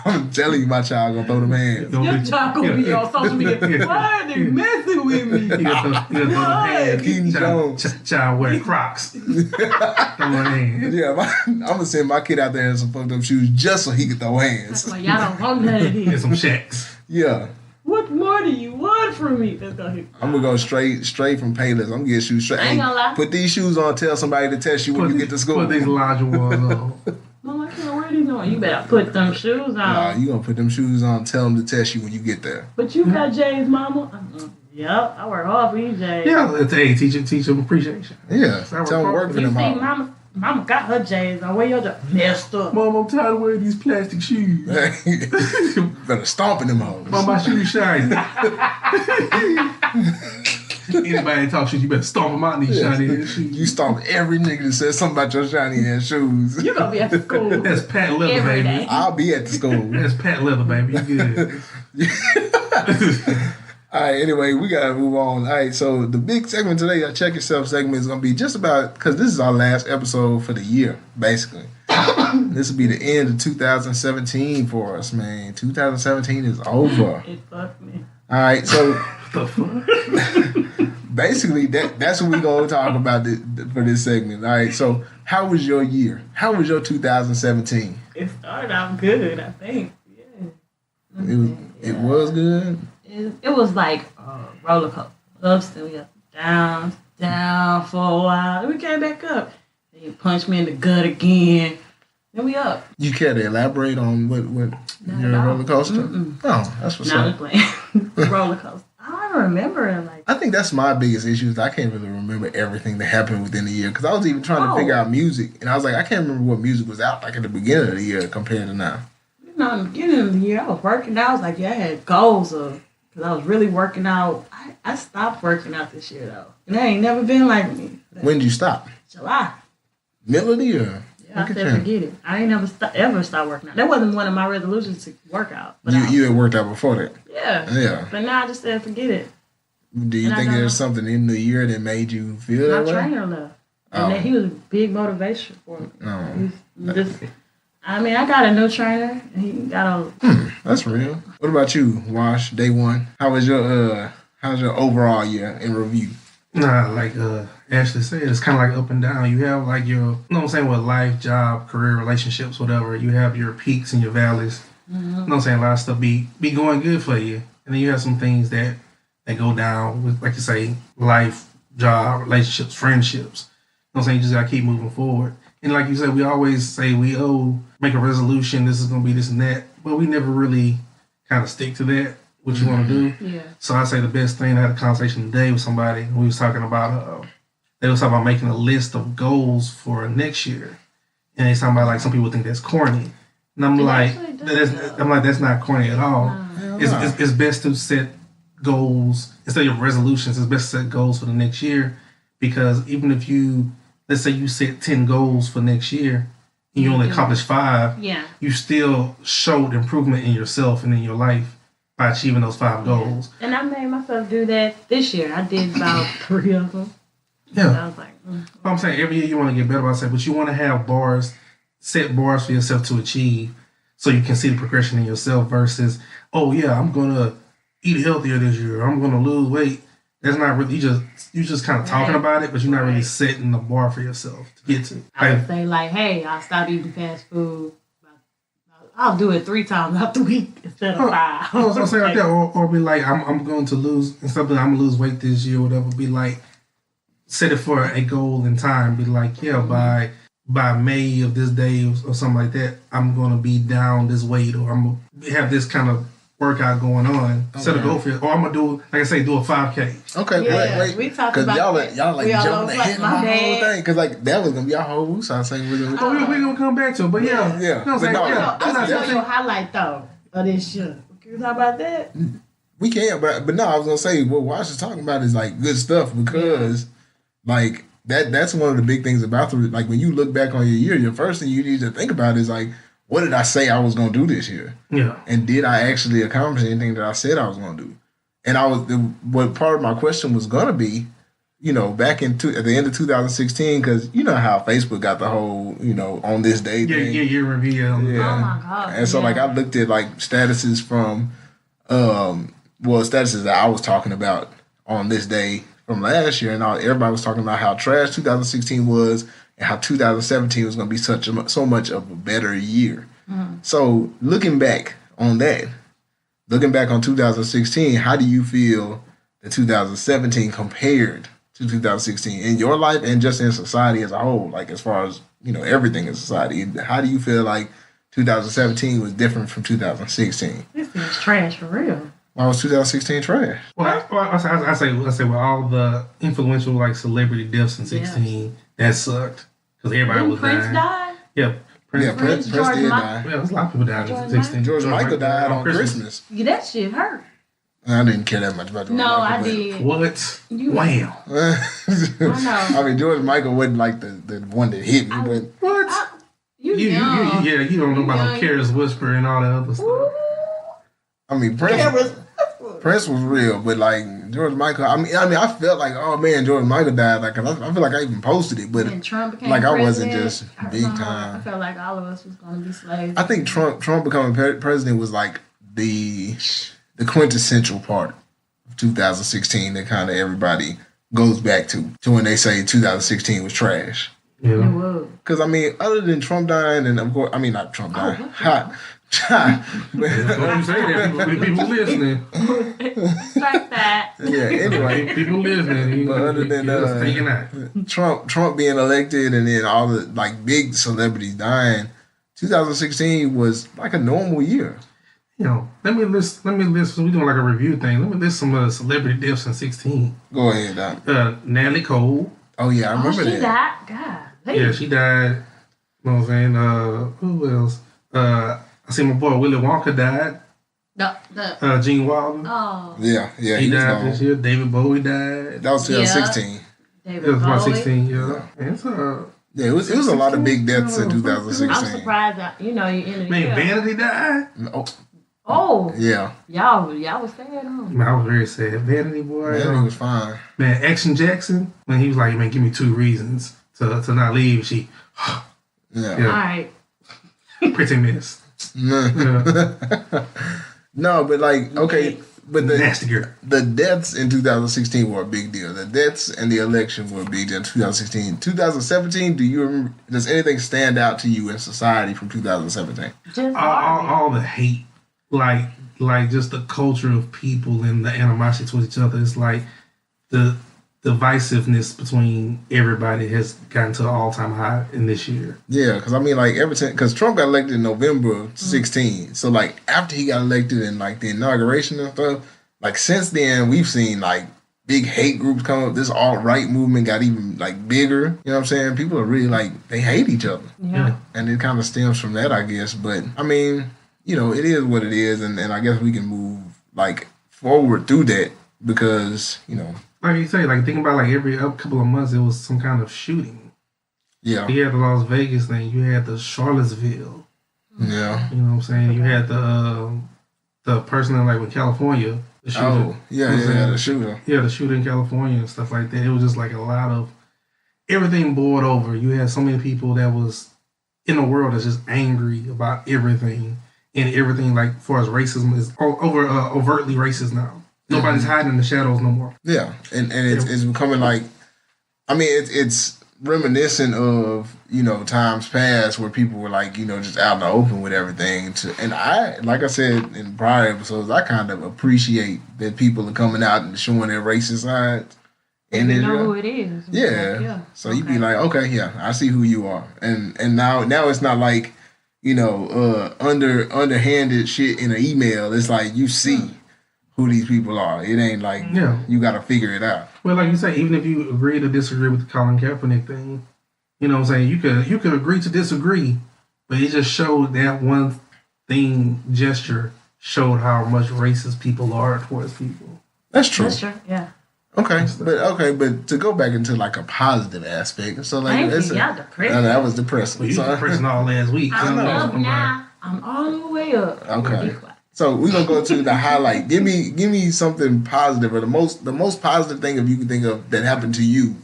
I'm telling you, my child gonna throw them hands. Your child gonna be on social media. Why are they messing with me? You gotta throw the hands. Keaton Jones. Child wearing Crocs. Throwing hands. Yeah, I'm gonna send my kid out there in some fucked up shoes just so he can throw hands. That's why y'all don't want none of And this. some Shaqs. Yeah, What more do you want from me? Let's go here. I'm gonna go straight from Payless. I'm gonna get shoes straight. I ain't gonna lie. Put these shoes on. Tell somebody to test you when you get to school. Put these larger ones on. Mama, I can't wear these on. You better put them shoes on. Nah, you gonna put them shoes on. Tell them to test you when you get there. But you got J's, mama. Yep, I work hard for you, J's. Yeah, hey, teach them appreciation. Yeah, tell them work for You them see, hard. mama got her J's on. Where your J's? Messed up. Mom, I'm tired of wearing these plastic shoes. Better stomp in them hoes. Mom, my shoes shiny. Anybody that talk shit, you better stomp them out in these shiny ass shoes. You stomp every nigga that says something about your shiny ass shoes. You gonna be at school That's pat leather, every baby. day. I'll be at the school. That's pat leather, baby. You good. All right, anyway, we got to move on. All right, so the big segment today, our Check Yourself segment, is going to be just about, because this is our last episode for the year, basically. This will be the end of 2017 for us, man. 2017 is over. It fucked me. All right, so The fuck? basically that's what we're going to talk about for this segment. All right, so how was your year? How was your 2017? It started out good, I think. Yeah. It was good? It was like a roller coaster. Ups and we up, down for a while. Then we came back up. Then you punched me in the gut again. Then we up. You care to elaborate on what Not your at all. roller coaster? Mm-mm. Oh, that's what's Now up. I'm playing roller coaster. I don't remember it like. I think that's my biggest issue is I can't really remember everything that happened within the year because I was even trying to figure out music and I was like I can't remember what music was out like at the beginning of the year compared to now. You know, in the beginning of the year, I was working out. I was like, yeah, I had goals of because I was really working out. I stopped working out this year though, and that ain't never been like me. When did you stop? July. Middle of the year. Yeah, I said forget it. I ain't ever stop working out. That wasn't one of my resolutions to work out. But You had worked out before that. yeah. Yeah. But now I just said forget it. Do you think there's something in the year that made you feel that way? My trainer left. And then he was a big motivation for me. I got a new trainer. And he got a. That's real. What about you, Wash? Day one. How's your overall year in review? Like Ashley said, it's kind of like up and down. You have like your, you know what I'm saying, with life, job, career, relationships, whatever. You have your peaks and your valleys. You know what I'm saying? A lot of stuff be going good for you, and then you have some things that go down with, like you say, life, job, relationships, friendships. You know what I'm saying? You just gotta keep moving forward. And like you said, we always say make a resolution. This is gonna be this and that, but we never really kind of stick to that. What you want to do. Yeah. So I say the best thing. I had a conversation today with somebody. We was talking about they was talking about making a list of goals for next year, and they talking about like some people think that's corny, and I'm like, that's not corny at all. It's best to set goals instead of resolutions. It's best to set goals for the next year, because even if let's say you set 10 goals for next year and you only accomplish 5, you still showed improvement in yourself and in your life by achieving those 5 goals. And I made myself do that this year. I did about 3 of them. Yeah. So I was like, I'm saying every year you want to get better, but you want to have set bars for yourself to achieve, so you can see the progression in yourself versus, oh yeah, I'm gonna eat healthier this year, I'm gonna lose weight. That's not really, you just kind of talking about it, but you're not really setting the bar for yourself to get to. I would say like, hey, I'll stop eating fast food. I'll do it 3 times out the week instead of 5. I was saying like that, or be like, I'm going to lose, instead of I'm gonna lose weight this year, whatever. Be like, set it for a goal in time. Be like, yeah, by May of this day or something like that, I'm gonna be down this weight, or I'm gonna have this kind of workout going on. Set a goal for it, or I'm gonna do, like I say, do a 5K. Okay, wait. We talked about y'all like jumping ahead of my whole thing, because like that was gonna be our whole. So I was saying we're gonna come back to it, but yeah. You know what I'm saying? I'm gonna show you a highlight though of this year. Can you talk about that? We can, but no, I was gonna say what Wash is talking about is like good stuff, because like that's one of the big things about like when you look back on your year, your first thing you need to think about is like, what did I say I was gonna do this year? Yeah. And did I actually accomplish anything that I said I was gonna do? And what part of my question was gonna be, back at the end of 2016, because you know how Facebook got the whole, on this day thing. Yeah, your review. Oh my God. And so like I looked at like statuses from, statuses that I was talking about on this day from last year, and everybody was talking about how trash 2016 was, and how 2017 was going to be so much of a better year. So looking back on 2016, how do you feel that 2017 compared to 2016 in your life and just in society as a whole? Like as far as, everything in society, how do you feel like 2017 was different from 2016? This is trash for real. Why was 2016 trash? Well, I say with all the influential like celebrity deaths in 16, that sucked. Because everybody was Prince dying. died? Yeah. Prince did die. Yeah, there's a lot of people died in 16. George Michael died on Christmas. Yeah, that shit hurt. I didn't care that much about George Michael. No, I did. What? Wow. I know. George Michael wasn't like the one that hit me, but what? You don't know about Careless Whisper and all that other stuff. I mean, Prince was real, but like George Michael, I mean, I felt like, oh man, George Michael died. Like, I feel like I even posted it, but Trump became like president, I wasn't just big time. I felt like all of us was going to be slaves. I think Trump becoming president was like the quintessential part of 2016 that kind of everybody goes back to when they say 2016 was trash. Yeah. Because I mean, other than Trump dying, and of course, I mean not Trump dying. When you say that, people listening. Strike that. Yeah. Anyway, people listening. But other than Trump being elected, and then all the like big celebrities dying, 2016 was like a normal year. Let me list. So we doing like a review thing. Let me list some of the celebrity deaths in 16. Go ahead, Doc. Natalie Cole. Oh yeah, I remember that. She died. God. Yeah, she died. You know what I'm saying? Who else? I see my boy Willy Wonka died. Gene Wilder. Oh. Yeah. He died this year. David Bowie died. That was 2016. David It was about Bowie. 16, yeah. And it was a lot of big deaths in 2016. I'm surprised that, you in the Vanity died? Oh, Oh. Yeah. Y'all was sad, huh? Man, I was very sad. Vanity Boy. Vanity was fine. Man, Action Jackson, when he was like, man, give me 2 reasons to not leave. She, Yeah. All right. pretty miss. No, but like, okay, but Nasty girl. the deaths in 2016 were a big deal. The deaths and the election were a big deal in 2016. 2017, does anything stand out to you in society from 2017? Just All the hate, like just the culture of people and the animosity towards each other. It's like the divisiveness between everybody has gotten to an all-time high in this year. Yeah, because I mean, like, because Trump got elected in November of 16. So, like, after he got elected and, like, the inauguration and stuff, like, since then, we've seen, like, big hate groups come up. This alt-right movement got even, like, bigger. You know what I'm saying? People are really, like, they hate each other. Yeah. And it kind of stems from that, I guess. But, I mean, you know, it is what it is. And I guess we can move, like, forward through that because, you know, Like you say, like think about like every couple of months it was some kind of shooting. yeah. You had the Las Vegas thing. You had the Charlottesville. Yeah. You know what I'm saying? You had the person in like with California. The shooter. Oh, yeah, the shooter. Yeah, the shooter in California and stuff like that. It was just like a lot of everything boiled over. You had so many people that was in the world that's just angry about everything and everything. Like as far as racism is overtly racist now. Nobody's hiding in the shadows no more. Yeah, and it's becoming like, I mean, it's reminiscent of, you know, times past where people were like, you know, just out in the open with everything. And I, like I said in prior episodes, I kind of appreciate that people are coming out and showing their racist sides. And you know who it is. Yeah. Like, yeah. So you'd be like, okay, yeah, I see who you are. And now it's not like, you know, underhanded shit in an email. It's like you see who these people are. It ain't like you got to figure it out. Well, like you say, even if you agree to disagree with the Colin Kaepernick thing, you know what I'm saying? You could agree to disagree, but it just showed that one thing gesture showed how much racist people are towards people. That's true. That's true. Yeah. Okay, but to go back into like a positive aspect, so like y'all depressing. that was depressing. Well, you were depressing all last week. I'm up now. I'm all the way up. Okay. So we're gonna go to the highlight. Give me something positive, or the most positive thing if you can think of that happened to you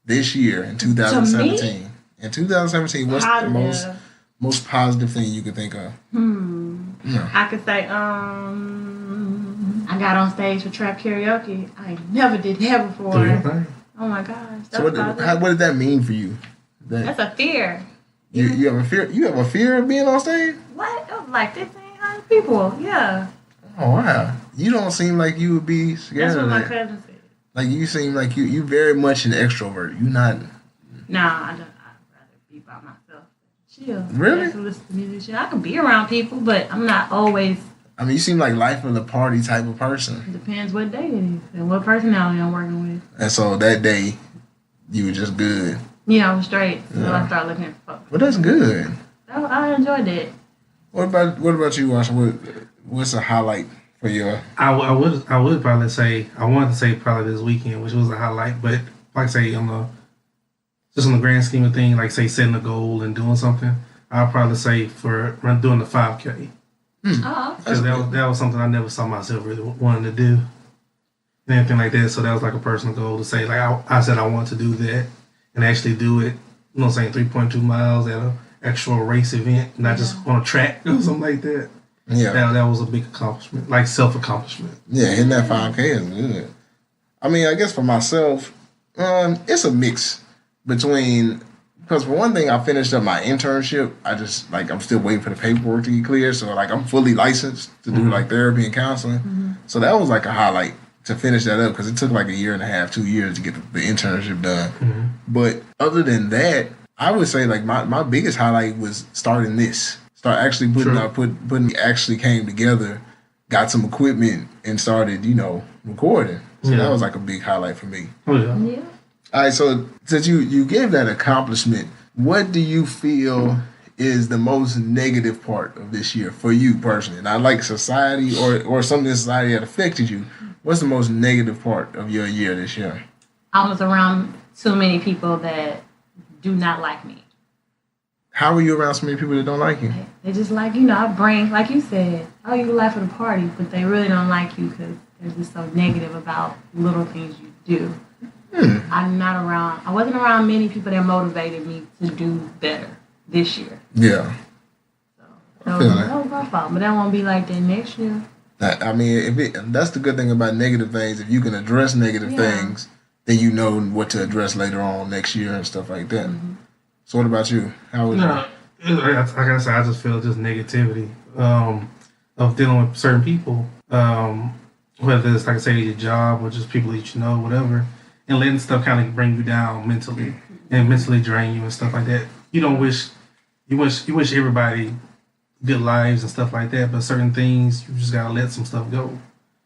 this year in 2017. In 2017, what's positive. the most positive thing you can think of? Yeah. I could say, I got on stage for trap karaoke. I never did that before. Oh my gosh. So what did that mean for you? That's a fear. You have a fear. You have a fear of being on stage? What? It was like 1,500 people. Yeah. Oh wow. You don't seem like you would be scared. That's what of my that. cousin said. Like you seem like you very much an extrovert. You not. Nah, I don't. I'd rather be by myself. Chill. Really? Just listen to music. I can be around people, but I'm not always. I mean, you seem like life of the party type of person. It depends what day it is and what personality I'm working with. And so that day, you were just good. Yeah, I was straight. So I started looking at folks. But that's good. I enjoyed it. What about you, Washington? What's a highlight for your? I would probably say I wanted to say probably this weekend, which was a highlight, but like I say on the grand scheme of things, like say setting a goal and doing something, I'll probably say for doing the 5K. Oh, Because that was something I never saw myself really wanting to do. And anything like that. So that was like a personal goal to say, like, I said I want to do that and actually do it, you know what I'm saying, 3.2 miles at an actual race event, not just on a track or something like that. Yeah. That was a big accomplishment, like self-accomplishment. Yeah, hitting that 5K is good. I mean, I guess for myself, it's a mix between. Because for one thing, I finished up my internship. I'm still waiting for the paperwork to get cleared. So like I'm fully licensed to do like therapy and counseling. So that was like a highlight to finish that up because it took like 1.5 years, 2 years to get the internship done. But other than that, I would say like my biggest highlight was starting this. Actually putting actually came together, got some equipment and started, recording. So that was like a big highlight for me. Oh yeah. yeah. All right, so since you gave that accomplishment, what do you feel is the most negative part of this year for you personally? Not like society or something in society that affected you. What's the most negative part of your year this year? I was around too many people that do not like me. How are you around so many people that don't like you? They just like, I bring, like you said, oh, you like for the party, but they really don't like you because they're just so negative about little things you do. I wasn't around many people that motivated me to do better this year. Yeah. So that was my fault, but that won't be like that next year. I mean, that's the good thing about negative things. If you can address negative things, then you know what to address later on next year and stuff like that. Mm-hmm. So what about you? How was like I said, I just feel just negativity of dealing with certain people, whether it's like I say your job or just people that you know, whatever, and letting stuff kind of bring you down mentally and mentally drain you and stuff like that. You wish everybody good lives and stuff like that, but certain things you just gotta let some stuff go,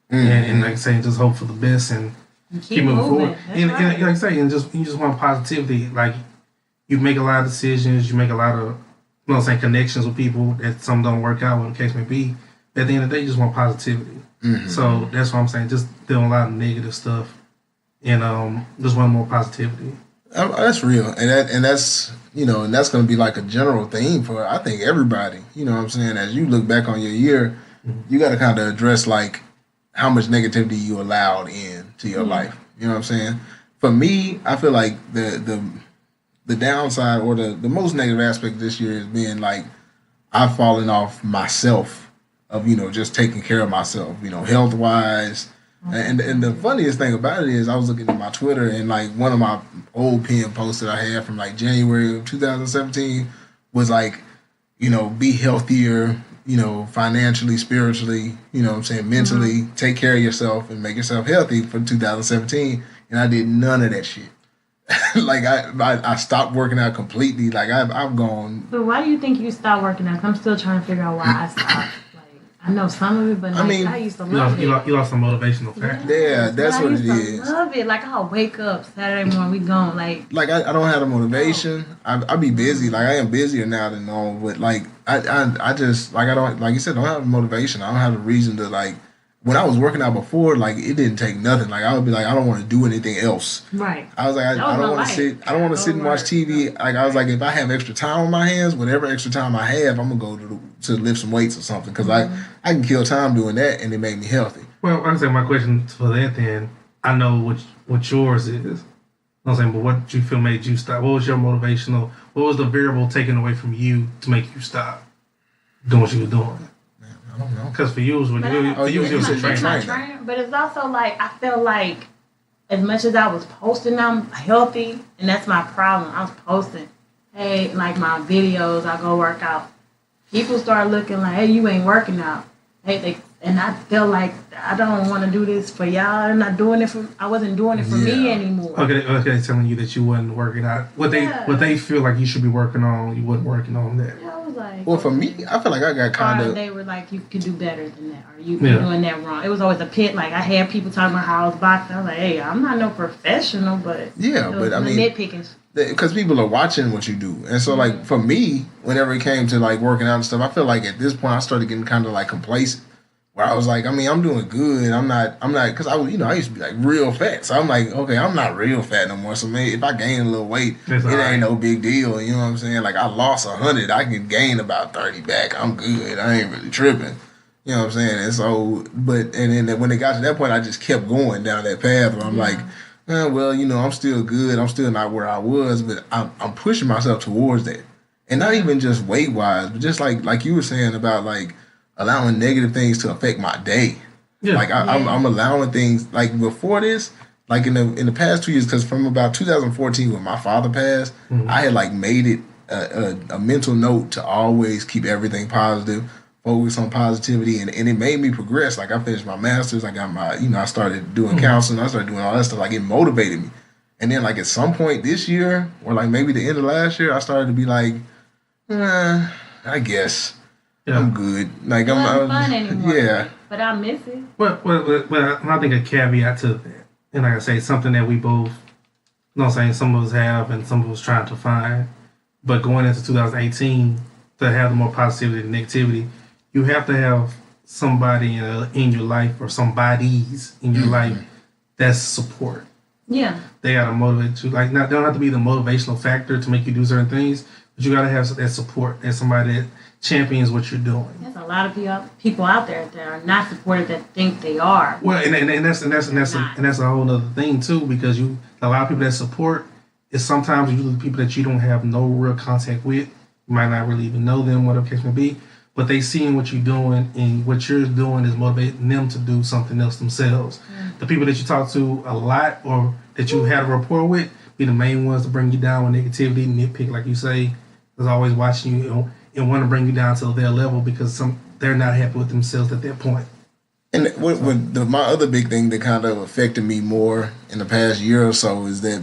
and like I say, just hope for the best and keep moving forward. And like I say, and you just want positivity. Like you make a lot of decisions, you make a lot of connections with people that some don't work out, whatever the case may be. But at the end of the day, you just want positivity. Mm-hmm. So that's what I'm saying. Just doing a lot of negative stuff, and just want more positivity. That's real, and that's and that's going to be like a general theme for I think everybody. You know what I'm saying? As you look back on your year, you got to kind of address like how much negativity you allowed into your life. You know what I'm saying? For me, I feel like the downside or the most negative aspect this year is being like I've fallen off myself of just taking care of myself, health wise. And the funniest thing about it is I was looking at my Twitter and like one of my old pinned posts that I had from like January of 2017 was like, be healthier, financially, spiritually, mentally, take care of yourself and make yourself healthy for 2017. And I did none of that shit. Like I stopped working out completely. Like I've gone. But why do you think you stopped working out? 'Cause I'm still trying to figure out why I stopped. I know some of it, but I used to love it. You lost some motivational factor. Yeah, that's what it is. I love it. Like I'll wake up Saturday morning, we gone. Like I don't have the motivation. I be busy. Like I am busier now than normal. But like I just I don't, like you said, don't have the motivation. I don't have the reason to like. When I was working out before, like it didn't take nothing. Like I would be like, I don't want to do anything else. Right. I was like, I don't want to sit. I don't want to sit and watch TV. Like I was like, if I have extra time on my hands, whatever extra time I have, I'm gonna go to lift some weights or something because I can kill time doing that and it made me healthy. Well, like I said, my question for that then, I know what yours is. You know what I'm saying, but what you feel made you stop? What was your motivational? What was the variable taken away from you to make you stop doing what you were doing? I don't know. Because for you, it was a trainer. But it's also like, I feel like as much as I was posting I'm healthy, and that's my problem. I was posting, hey, like my videos, I go work out. People start looking like, hey, you ain't working out. And I feel like I don't want to do this for y'all. I wasn't doing it for me anymore. Okay, telling you that you wasn't working out. What they feel like you should be working on, you wasn't working on that. Yeah, I was like, well, for me, I feel like I got kind of. They were like, you can do better than that, or you're doing that wrong. It was always a pit. Like I had people talking about how I was boxing. I was like, hey, I'm not no professional, but but I mean, nitpicking. Because people are watching what you do, and so like for me, whenever it came to like working out and stuff, I feel like at this point I started getting kind of like complacent. Where I was like, I mean, I'm doing good. I'm not, because I was, I used to be like real fat. So I'm like, okay, I'm not real fat no more. So maybe if I gain a little weight, it ain't no big deal. You know what I'm saying? Like I lost 100, I can gain about 30 back. I'm good. I ain't really tripping. You know what I'm saying? And so, and then when it got to that point, I just kept going down that path where I'm like, well, I'm still good. I'm still not where I was, but I'm pushing myself towards that. And not even just weight wise, but just like you were saying about like, allowing negative things to affect my day. Yeah. Like I'm allowing things like before this, like in the past 2 years, because from about 2014 when my father passed, I had like made it a mental note to always keep everything positive, focus on positivity, and it made me progress. Like I finished my master's, I got my I started doing counseling, I started doing all that stuff. Like it motivated me, and then like at some point this year or like maybe the end of last year, I started to be like, I guess. Yeah. I'm good. Like I'm fun anymore. Yeah. But I miss it. Well, I think a caveat to that, and like I say, something that we both, some of us have and some of us trying to find. But going into 2018, to have the more positivity and negativity, you have to have somebody in your life or somebodies in your life that's support. Yeah. They gotta motivate you. Like, they don't have to be the motivational factor to make you do certain things, But you got to have that support and somebody that champions what you're doing. There's a lot of people out there that are not supported that think they are. Well, and that's a whole other thing too, because a lot of people that support is sometimes usually people that you don't have no real contact with. You might not really even know them, whatever the case may be, but they seeing what you're doing, and what you're doing is motivating them to do something else themselves. The people that you talk to a lot or that you had a rapport with be the main ones to bring you down with negativity, nitpick, like you say, is always watching you, and want to bring you down to their level because they're not happy with themselves at that point. And my other big thing that kind of affected me more in the past year or so is that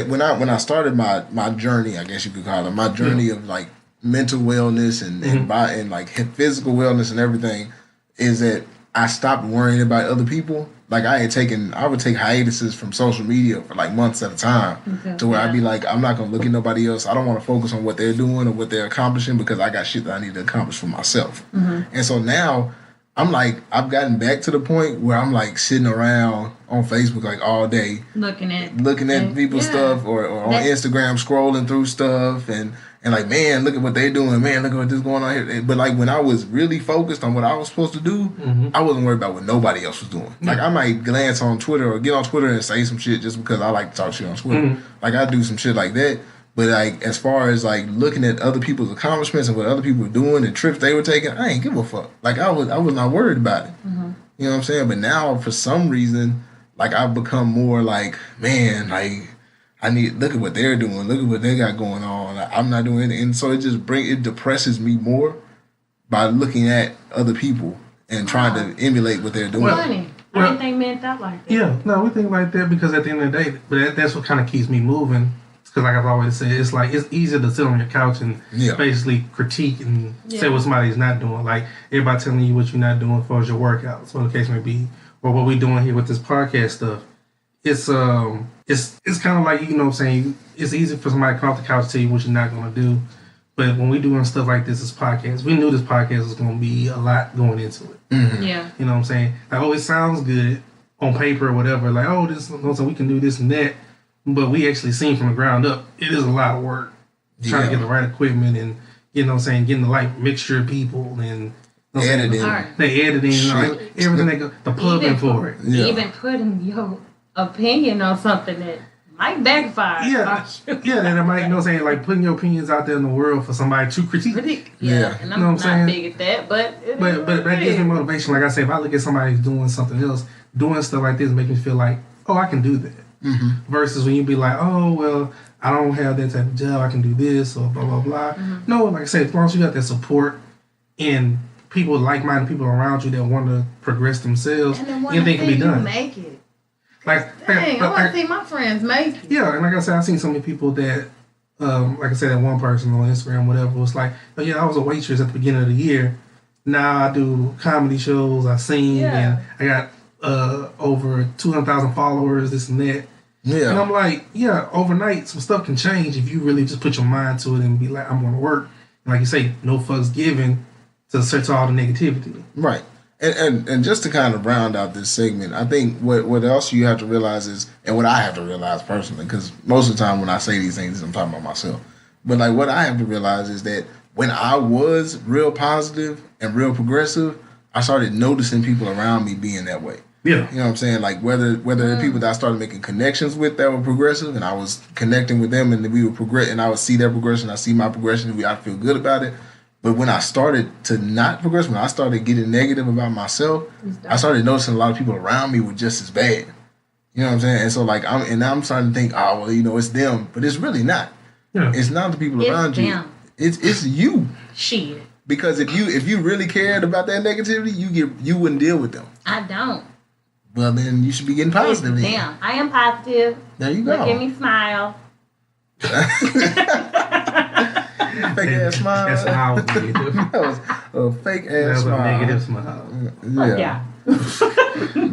when I started my journey, I guess you could call it, my journey of like mental wellness and like physical wellness and everything, is that I stopped worrying about other people. Like I would take hiatuses from social media for like months at a time, to where I'd be like, I'm not gonna look at nobody else. I don't want to focus on what they're doing or what they're accomplishing, because I got shit that I need to accomplish for myself. And so now I'm like, I've gotten back to the point where I'm like sitting around on Facebook like all day, looking at people's stuff, or on Instagram scrolling through stuff, and like, man, look at what they're doing. Man, look at what this going on here. But like when I was really focused on what I was supposed to do, I wasn't worried about what nobody else was doing. Like I might glance on Twitter or get on Twitter and say some shit just because I like to talk shit on Twitter. Like I do some shit like that. But like as far as like looking at other people's accomplishments and what other people were doing and trips they were taking, I ain't give a fuck. Like I was not worried about it. You know what I'm saying? But now for some reason, like I've become more like, man, like I need look at what they're doing, look at what they got going on. Like, I'm not doing it, and so it depresses me more by looking at other people and trying to emulate what they're doing. Funny. I didn't think men thought like that. Yeah, no, we think like that because at the end of the day, but that's what kind of keeps me moving. Because like I've always said, it's like it's easier to sit on your couch and basically critique and say what somebody's not doing. Like everybody telling you what you're not doing as far as your workouts, whatever the case may be, or what we're doing here with this podcast stuff. It's kind of like, you know what I'm saying, it's easy for somebody to come off the couch and tell you what you're not going to do. But when we doing stuff like this podcast, we knew this podcast was going to be a lot going into it. Yeah. You know what I'm saying? Like, oh, it sounds good on paper or whatever. Like, oh, this, so we can do this and that. But we actually seen from the ground up, it is a lot of work. Trying to get the right equipment and, you know what I'm saying, getting the right mixture of people and editing. They editing, like, everything they go, the plugging for it. Even putting your opinion on something that might backfire. Then it might, you know what I'm saying, like putting your opinions out there in the world for somebody to critique. And I'm not big at that, but that gives me motivation. Like I say, if I look at somebody doing something else, doing stuff like this, make me feel like, oh, I can do that. Versus when you be like, oh, well, I don't have that type of job, I can do this or blah blah blah. No, like I said, as long as you got that support and people, like-minded people around you that want to progress themselves, anything can be done. Make it. Like, dang, I want to see my friends make it. Yeah, and like I said, I've seen so many people that, like I said, that one person on Instagram, whatever, was like, oh yeah, I was a waitress at the beginning of the year. Now I do comedy shows, I sing, and I got over 200,000 followers, this and that. Yeah. And I'm like, yeah, overnight, some stuff can change if you really just put your mind to it and be like, I'm going to work. And like you say, no fucks given to all the negativity. Right. And just to kind of round out this segment, I think what else you have to realize is, and what I have to realize personally, because most of the time when I say these things, I'm talking about myself. But like what I have to realize is that when I was real positive and real progressive, I started noticing people around me being that way. Yeah. You know what I'm saying? Like whether the people that I started making connections with that were progressive, and I was connecting with them, and we would progress, and I would see their progression, I see my progression, and I feel good about it. But when I started to not progress, when I started getting negative about myself, I started noticing a lot of people around me were just as bad. You know what I'm saying? And so like I'm starting to think, oh well, you know, it's them, but it's really not. Yeah. It's not the people around you. It's you. Shit. Because if you really cared about that negativity, you wouldn't deal with them. I don't. Well, then you should be getting positive. Damn, I am positive. There you go. Look at me smile. Fake ass smile. That's how I was negative. That was a fake ass smile. That was a negative smile. Yeah.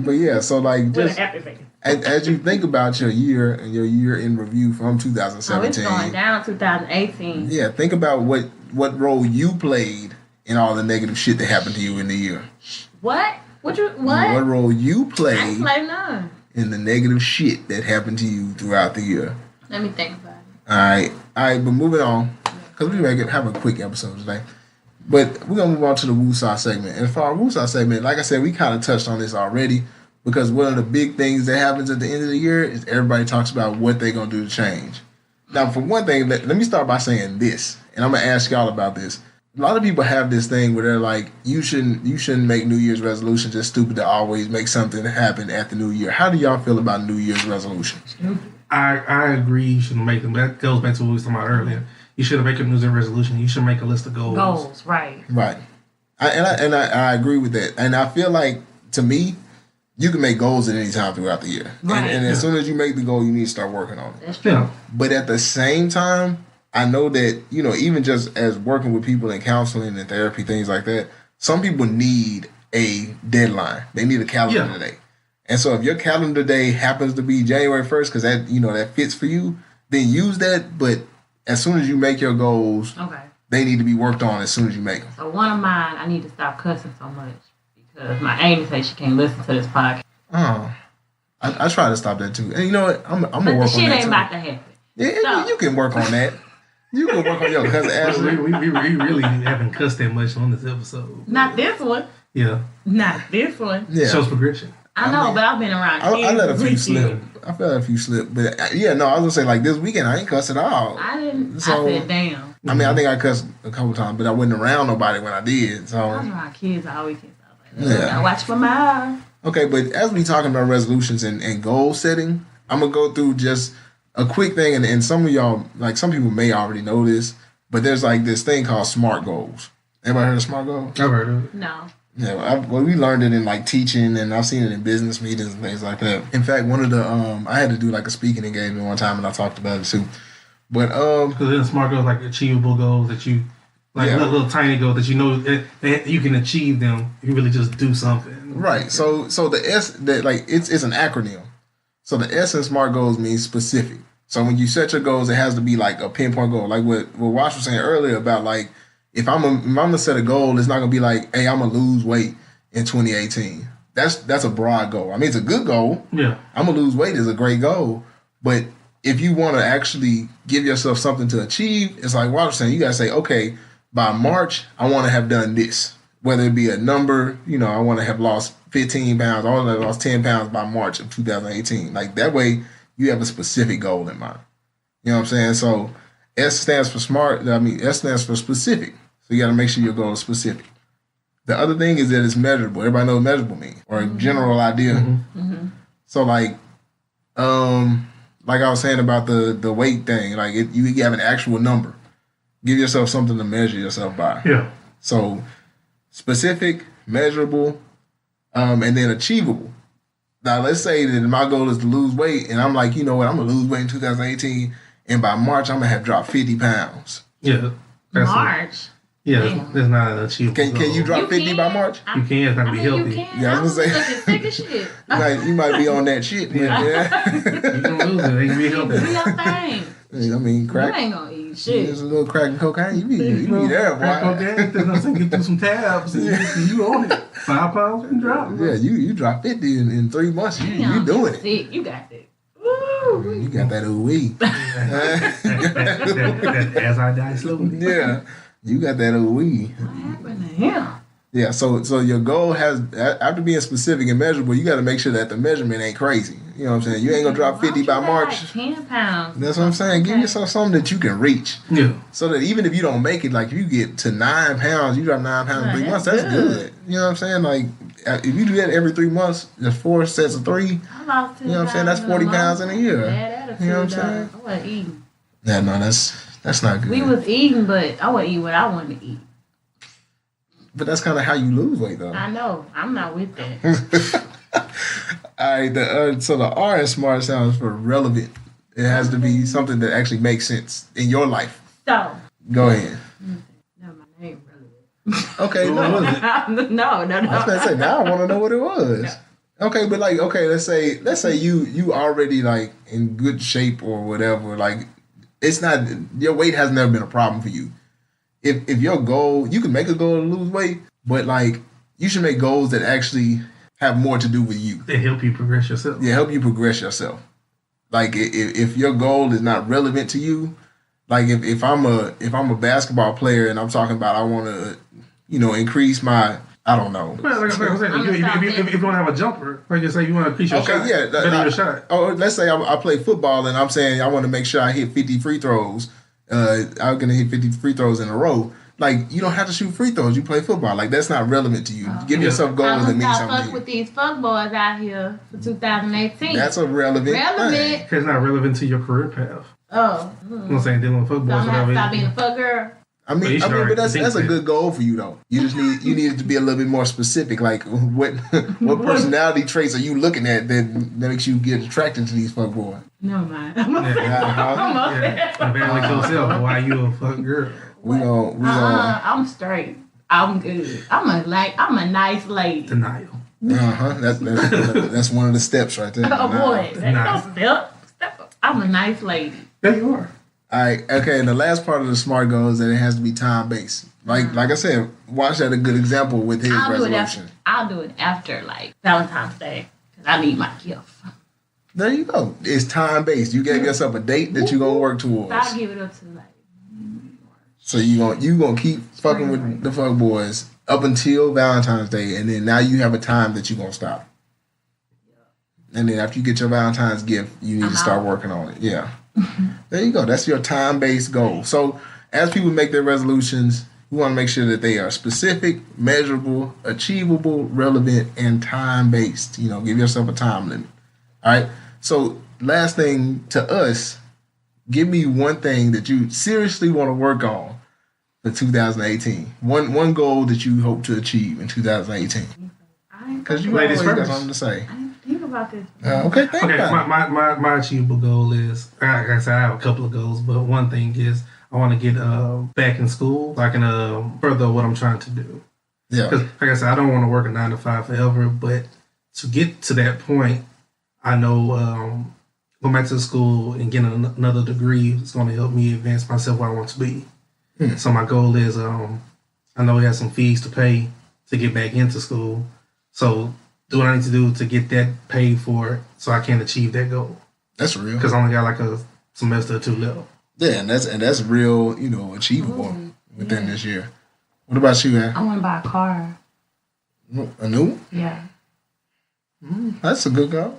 But yeah, so like just as you think about your year and your year in review from 2017. Oh, it's going down 2018. Yeah, think about what role you played in all the negative shit that happened to you in the year. What? What? What role you played? I didn't play none. In the negative shit that happened to you throughout the year. Let me think about it. All right, but moving on, because we may have a quick episode today. But we're going to move on to the Woosah segment. And for our Woosah segment, like I said, we kind of touched on this already because one of the big things that happens at the end of the year is everybody talks about what they're going to do to change. Now, for one thing, let me start by saying this, and I'm going to ask y'all about this. A lot of people have this thing where they're like, you shouldn't make New Year's resolutions. It's stupid to always make something happen at the New Year. How do y'all feel about New Year's resolutions? I agree you shouldn't make them. That goes back to what we were talking about earlier. You shouldn't make a New Year's resolution. You should make a list of goals. Goals, right. Right. I agree with that. And I feel like, to me, you can make goals at any time throughout the year. Right. And as soon as you make the goal, you need to start working on it. That's true. Yeah. But at the same time, I know that, even just as working with people in counseling and therapy, things like that, some people need a deadline. They need a calendar day. And so if your calendar day happens to be January 1st, because that, that fits for you, then use that. But as soon as you make your goals, they need to be worked on as soon as you make them. So one of mine, I need to stop cussing so much because my auntie says she can't listen to this podcast. Oh, I try to stop that too. And you know what? I'm gonna work on that. But the shit ain't too. about to happen. Yeah, you can work on that. You can work on your cousin Ashley. We really haven't cussed that much on this episode. Not this one. Yeah. Not this one. Yeah. Shows progression. I know, but I've been around kids. I let a few slip. I felt a few slip. But I was going to say, like, this weekend, I ain't cussed at all. I didn't. So, I said, damn. I mean, I think I cussed a couple times, but I wasn't around nobody when I did. So I was around kids all weekend. So I was like, gotta watch for my eye. Okay, but as we talking about resolutions and goal setting, I'm going to go through just a quick thing. And some of y'all, like, some people may already know this, but there's, like, this thing called SMART goals. Everybody heard of SMART goals? I've heard of it. No. Yeah, we learned it in like teaching, and I've seen it in business meetings and things like that. In fact, one of the I had to do like a speaking engagement one time, and I talked about it too. But because then SMART goals like achievable goals that you like little tiny goals that that you can achieve them if you really just do something. Right. So the S that like it's an acronym. So the S in SMART goals means specific. So when you set your goals, it has to be like a pinpoint goal, like what Wash was saying earlier about like. If I'm gonna set a goal, it's not gonna be like, hey, I'm gonna lose weight in 2018. That's a broad goal. I mean, it's a good goal. Yeah. I'm gonna lose weight is a great goal. But if you want to actually give yourself something to achieve, it's like Walter saying, you gotta say, okay, by March, I want to have done this. Whether it be a number, I want to have lost 15 pounds. I want to have lost 10 pounds by March of 2018. Like that way, you have a specific goal in mind. You know what I'm saying? So S stands for smart. S stands for specific. So you got to make sure your goal is specific. The other thing is that it's measurable. Everybody knows what measurable means, or a general idea. Mm-hmm. So like I was saying about the weight thing, like you have an actual number. Give yourself something to measure yourself by. Yeah. So specific, measurable, and then achievable. Now let's say that my goal is to lose weight, and I'm like, you know what, I'm gonna lose weight in 2018. And by March, I'm going to have dropped 50 pounds. Yeah. March? That's not an achievable goal. Can you drop 50 by March? You can. It's not to be healthy. You can. Yeah, I was going to say. Sick of shit. You might be on that shit. Yeah. You can lose it. It can be healthy. Do your thing. I mean, crack. You ain't going to eat shit. There's a little crack and cocaine. You be there, boy. Crack cocaine. There's nothing get through some tabs. And you on it. 5 pounds and drop. Yeah, you drop 50 in 3 months. You doing it. Sick. You got that. You got that ooh-wee. As I die slowly. Yeah, you got that ooh-wee. What happened to him? Yeah, so your goal has, after being specific and measurable, you got to make sure that the measurement ain't crazy. You know what I'm saying? You ain't going to drop 50 by March. Like 10 pounds. That's what I'm saying. Give yourself something that you can reach. Yeah. So that even if you don't make it, like if you get to 9 pounds, you drop 9 pounds in 3 months, that's good. You know what I'm saying? Like if you do that every 3 months, there's 4 sets of 3. I lost 10 you know what I'm saying? That's 40 pounds in a year. You know what I'm saying? I wasn't eating. Yeah, no, that's not good. We was eating, but I wouldn't eat what I wanted to eat. But that's kind of how you lose weight, though. I know. I'm not with that. All right, so the R in SMART sounds for relevant. It has to be something that actually makes sense in your life. So. Go ahead. No, my name relevant. Okay, What was it? No. I was going to say, now I want to know what it was. No. Okay, but like, let's say you already like in good shape or whatever. Like, it's not, your weight has never been a problem for you. If your goal, you can make a goal to lose weight, but like you should make goals that actually have more to do with you. They help you progress yourself. Yeah, help you progress yourself. Like if your goal is not relevant to you, like if I'm a basketball player and I'm talking about I want to, increase my, I don't know. Well, like I said, if you want to have a jumper, like you say, you want to increase your shot. Yeah, better your shot. Oh, let's say I play football and I'm saying I want to make sure I hit 50 free throws. I'm gonna hit 50 free throws in a row. Like, you don't have to shoot free throws. You play football. Like, that's not relevant to you. Give yourself goals that mean something to you. Fuck with these fuck boys out here for 2018. That's a relevant thing. It's not relevant to your career path. Oh. You know what I'm saying? Dealing with fuck boys. So I'm going to have to stop being a fuck girl. I mean, but that's a good goal for you though. You just need it to be a little bit more specific. Like, what personality traits are you looking at that makes you get attracted to these fuck boys? No mind. I'm Evaluate yourself. Why you a fuck girl? I'm straight. I'm good. I'm a nice lady. Denial. That's one of the steps right there. Oh boy, that's no step. I'm a nice lady. Yeah, you are. All right, okay, and the last part of the SMART goal is that it has to be time-based. Like I said, Watch had a good example with his resolution. I'll do it after, like, Valentine's Day, because I need my gift. There you go. It's time-based. You gave yourself a date that you're going to work towards. I'll give it up to, like, so you gonna keep fucking with the fuck boys up until Valentine's Day, and then now you have a time that you're going to stop. And then after you get your Valentine's gift, you need to start working on it. Yeah. There you go. That's your time-based goal. So as people make their resolutions, we want to make sure that they are specific, measurable, achievable, relevant, and time-based. Give yourself a time limit. All right? So last thing to us, give me one thing that you seriously want to work on for 2018. One goal that you hope to achieve in 2018. Because you always got something to say. Think about this. Okay, think about it. My achievable goal is, like I said, I have a couple of goals, but one thing is I want to get back in school so I can further what I'm trying to do. Yeah. Because, like I said, I don't want to work a 9 to 5 forever, but to get to that point, I know going back to school and getting another degree is going to help me advance myself where I want to be. So my goal is, I know we have some fees to pay to get back into school. So do what I need to do to get that paid for so I can achieve that goal. That's real. Because I only got like a semester or 2 left. Yeah, and that's real, achievable within this year. What about you, man? I want to buy a car. A new one? Yeah. That's a good goal.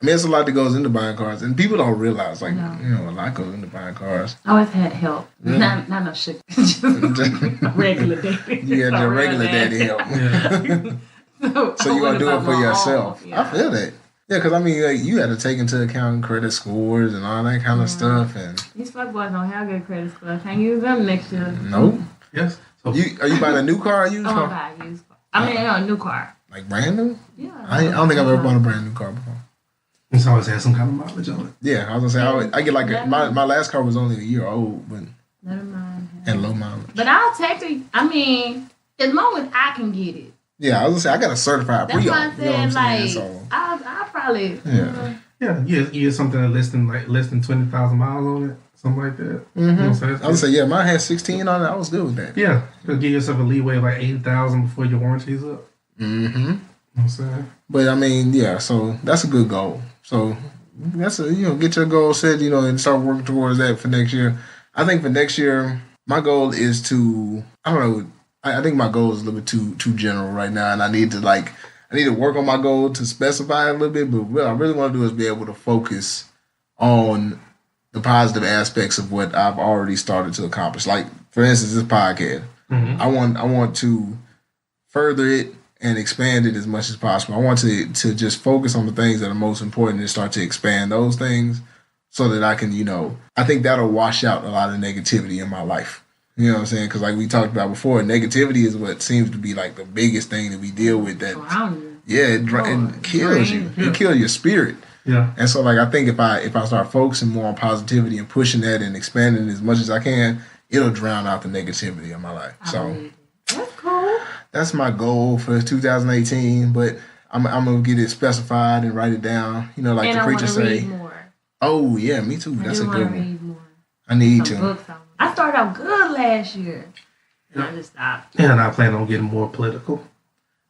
I mean, it's a lot that goes into buying cars, and people don't realize, a lot goes into buying cars. I always had help. Yeah. Not no shit. Just regular daddy. You had your regular daddy help. Yeah. So you gonna do it for yourself? Yeah. I feel that. Yeah, because I mean, you had to take into account credit scores and all that kind of stuff. And these fuck boys don't have good credit scores. Can't use them next year. Nope. Yes. So are you buying a new car or used car? I'm buying a used car. I mean, a new car. Like brand new? Yeah. I don't think I've ever bought a brand new car before. It's always had some kind of mileage on it. Yeah, I was gonna say I get like my last car was only a year old, but never mind. And low mileage. But I'll take it. I mean, as long as I can get it. Yeah, I was gonna say I got a certified pre-owned. That's why I said so. I'll probably. Yeah, you get something that less than 20,000 miles on it, something like that. Mm-hmm. I would say mine had 16 on it. I was good with that. Yeah, you'll give yourself a leeway of like 80,000 before your warranty's up. Mm-hmm. You know what I'm saying? But I mean, so that's a good goal. So that's get your goal set, and start working towards that for next year. I think for next year, my goal is to I think my goal is a little bit too general right now, and I need to work on my goal to specify a little bit. But what I really want to do is be able to focus on the positive aspects of what I've already started to accomplish. Like, for instance, this podcast. Mm-hmm. I want to further it and expand it as much as possible. I want to just focus on the things that are most important and start to expand those things so that I can, I think that'll wash out a lot of negativity in my life. You know what I'm saying? Because like we talked about before, negativity is what seems to be like the biggest thing that we deal with. That it kills you. It kills your spirit. Yeah. And so like I think if I start focusing more on positivity and pushing that and expanding it as much as I can, it'll drown out the negativity in my life. So that's cool. That's my goal for 2018. But I'm gonna get it specified and write it down. Like the preacher say. Read more. Oh yeah, me too. That's a good one. Read more. I need to. I started out good last year. And I just stopped. And I plan on getting more political.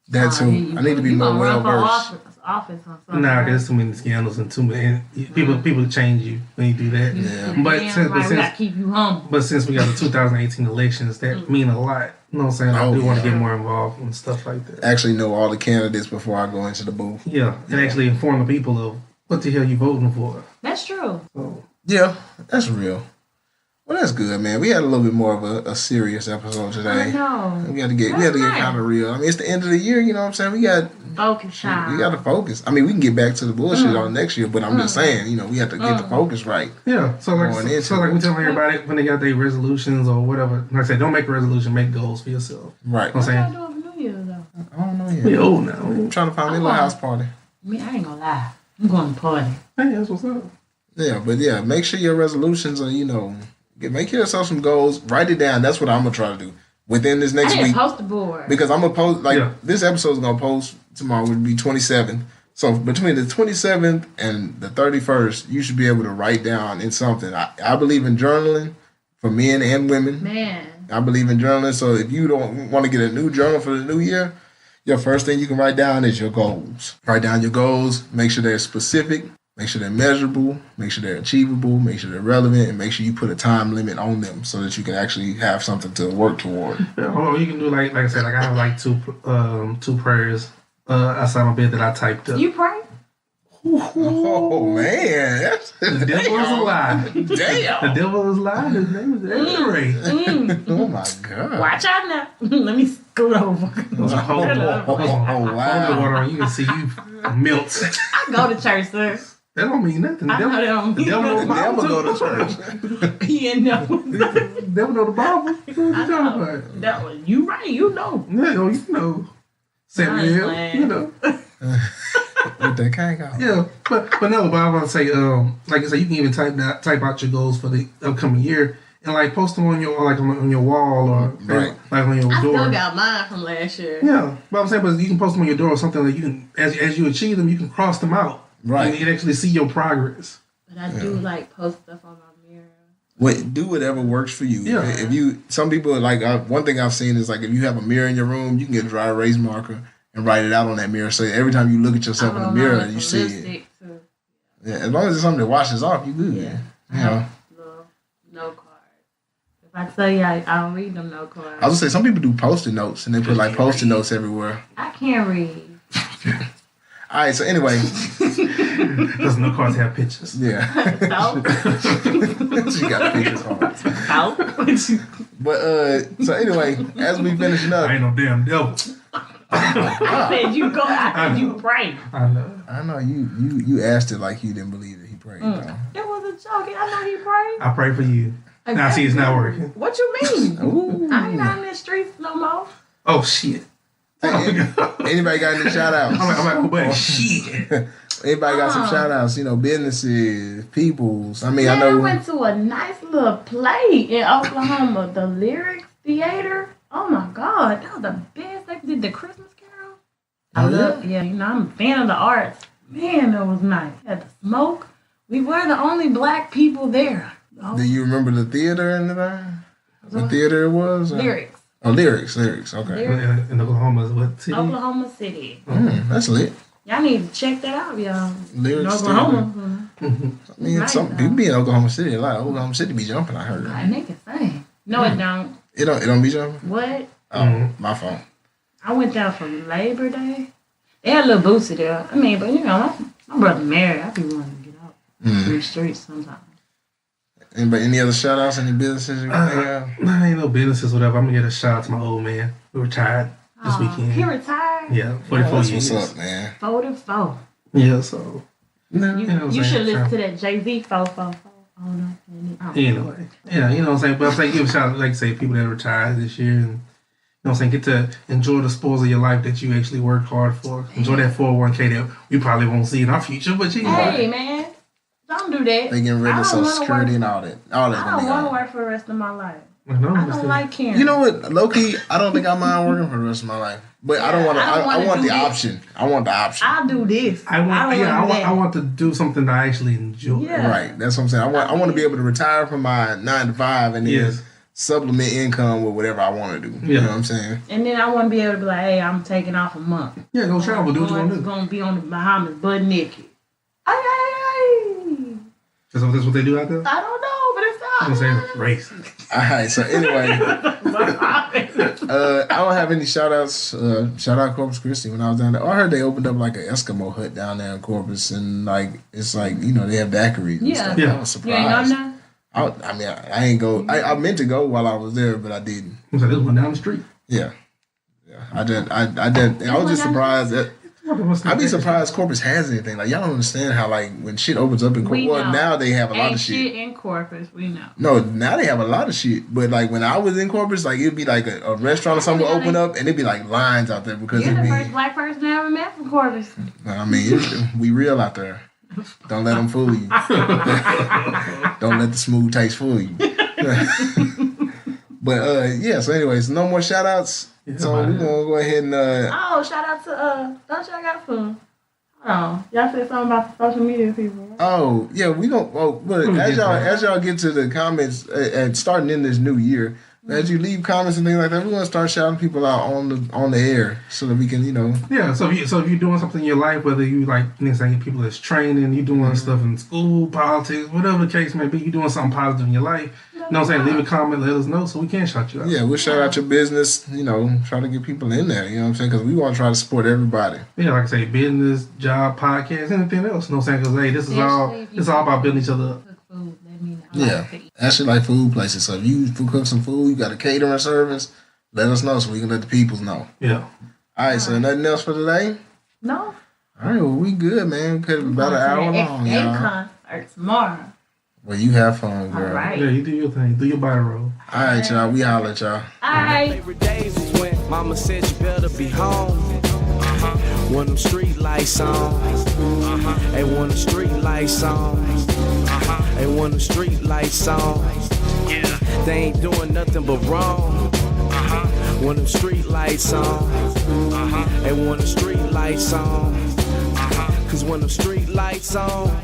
That's who I need to be more well versed. Office or something. Nah, there's too many scandals and too many people change you when you do that. Yeah. We gotta keep you humble. But since we got the 2018 elections, that mean a lot. You know what I'm saying? I do want to get more involved and stuff like that. Actually know all the candidates before I go into the booth. Yeah, and actually inform the people of what the hell you voting for. That's true. So, yeah, that's real. Well, that's good, man. We had a little bit more of a serious episode today. I know. We had to get kind of real. I mean, it's the end of the year. You know what I'm saying? We got focus time. We got to focus. I mean, we can get back to the bullshit on next year, but I'm just saying, we have to get the focus right. Yeah. So like we telling everybody when they got their resolutions or whatever. Like I said, don't make a resolution. Make goals for yourself. Right. What y'all doing for New Year's though? I don't know yet. We old now. I'm trying to find me a little house party. I mean, I ain't gonna lie. I'm going to party. Hey, that's what's up. Yeah, but make sure your resolutions are, make yourself some goals. Write it down. That's what I'm gonna try to do within this next week. Post the board because I'm gonna post this episode is gonna post tomorrow. Would be 27th. So between the 27th and the 31st, you should be able to write down in something. I believe in journaling for men and women. Man, I believe in journaling. So if you don't want to get a new journal for the new year, your first thing you can write down is your goals. Write down your goals. Make sure they're specific. Make sure they're measurable, make sure they're achievable, make sure they're relevant, and make sure you put a time limit on them so that you can actually have something to work toward. Yeah, or you can do like I said, like I have like two prayers outside my bed that I typed up. You pray? Oh man, the devil is a lie. Damn, the devil is lying. His name is Desiree. Oh my god! Watch out now. Let me scoot over. Wow! Water, you can see you melt. I go to church, sir. That don't mean nothing. The devil go to church. He ain't know. The devil know the Bible. What you talking about? You right, you know. Yeah, you know. Samuel, you know. With that kind of yeah, but no, but I want to say, like I said, you can even type out your goals for the upcoming year and like post them on your on your wall or like on your door. I still got mine from last year. Yeah, but I'm saying, but you can post them on your door or something that you can, as you achieve them, you can cross them out. Right. And you can actually see your progress. But I do like post stuff on my mirror. Do whatever works for you. Yeah. If you, some people like one thing I've seen is like if you have a mirror in your room, you can get a dry erase marker and write it out on that mirror. So every time you look at yourself in the mirror, you see it. Too. Yeah, as long as it's something that washes off, you good. Yeah. You know. No cards. If I tell you I don't read them no cards. I was gonna say some people do post-it notes and they put like post-it notes everywhere. I can't read. All right, so anyway. Because no cards have pictures. Yeah. She got pictures on it. But so anyway, as we finishing up. I ain't no damn devil. I said you go after you pray. I know you asked it like you didn't believe that he prayed. It was a joke. I know he prayed. I pray for you. Now see, it's not working. What you mean? Ooh. I ain't out in the streets no more. Oh shit. Anybody got any shout outs? I'm like, but shit. Anybody got some shout outs? businesses, peoples. I mean, I know. I went to a nice little play in Oklahoma, the Lyrics Theater. Oh my God, that was the best. They did the Christmas Carol. I love, I'm a fan of the arts. Man, that was nice. Had the smoke. We were the only black people there. Do you remember the theater and what theater it was? Lyrics. Oh, Lyrics. Okay. In Oklahoma, what city? Oklahoma City. That's lit. Y'all need to check that out, y'all. Lyrics in Oklahoma. I mean, nice, some people be in Oklahoma City a lot. Oklahoma City be jumping, I heard. And they can sing. No, it don't. It don't be jumping? What? Oh, my fault. I went down for Labor Day. They had a little bootsy there. I mean, but my brother married. I be willing to get out in the streets sometimes. Any other shout outs? Any businesses you can think of? Nah, ain't no businesses, whatever. I'm gonna get a shout out to my old man who retired this weekend. He retired? Yeah, 44 years. What's up, man? 44. Yeah, so. You should listen to that Jay-Z 444. Oh, no. Anyway. Yeah, you know what I'm saying? But I'm saying give a shout out, like I say, people that retired this year and, you know what I'm saying, get to enjoy the spoils of your life that you actually worked hard for. Enjoy that 401k that we probably won't see in our future, but you know. Hey, man. Don't do that. They getting rid of Social Security and all that. I don't want to work for the rest of my life. I don't like caring. You know what, low-key, I don't think I mind working for the rest of my life. But I don't want to. I want the option. I want the option. I'll do this. I want to do something that I actually enjoy. Yeah. Right. That's what I'm saying. I want to be able to retire from my 9 to 5 and then supplement income with whatever I want to do. You know what I'm saying? And then I want to be able to be like, hey, I'm taking off a month. Yeah, go travel, do what you want to do. Going to be on the Bahamas butt naked. Ay. That's what they do out there? I don't know, but it's not. I'm saying racist. Alright, so anyway, I don't have any shout outs. Shout out Corpus Christi when I was down there. I heard they opened up like an Eskimo hut down there in Corpus, and like it's like, you know, they have daiquiris and stuff. Yeah. I was You ain't surprised. know that? I mean, I ain't go. I meant to go while I was there, but I didn't. I'm like, this one down the street. Yeah. I was just surprised that. I'd be surprised Corpus has anything. Like, y'all don't understand how, like, when shit opens up in Corpus. Well, now they have a lot of shit. In Corpus, we know. No, now they have a lot of shit. But, like, when I was in Corpus, like, it'd be like a restaurant or something would open up, and it'd be like lines out there because You're it'd the be. first black person I ever met from Corpus. I mean, we real out there. Don't let them fool you. Don't let the smooth taste fool you. But, yeah, so anyways, no more shout outs. Yeah, So we're gonna go ahead and Shout out to don't y'all got some? Hold on, y'all said something about the social media people. Right? oh yeah, we don't. Oh, but as y'all get to the comments and starting in this new year, as you leave comments and things like that, we're gonna start shouting people out on the air so that we can, you know. Yeah, so if you're doing something in your life, whether you like, you know, saying people that's training, you doing stuff in school, politics, whatever the case may be, you doing something positive in your life. You know what I'm saying? Leave a comment, let us know so we can shout you out. Yeah, we'll shout out your business. You know, try to get people in there. You know what I'm saying? Because we want to try to support everybody. Yeah, like I say, business, job, podcast, anything else. You know what I'm saying? Because hey, this is all about building each other up. Cook food. Let me know. Yeah, actually like food places. So if you cook some food, you got a catering service, let us know so we can let the peoples know. Yeah. All right, so nothing else for today? No. All right, well, we good, man. We could have about an hour long, y'all. Concert tomorrow. Well, you have fun, girl. All right. Yeah, you do your thing. Do your body roll. All right, y'all. We holler at y'all. All right. Favorite days was when mama said you better be home. When them street lights on. And when the street lights on. And when the street lights on. They ain't doing nothing but wrong. When them street lights on. And when the street lights on. Cause when the street lights on.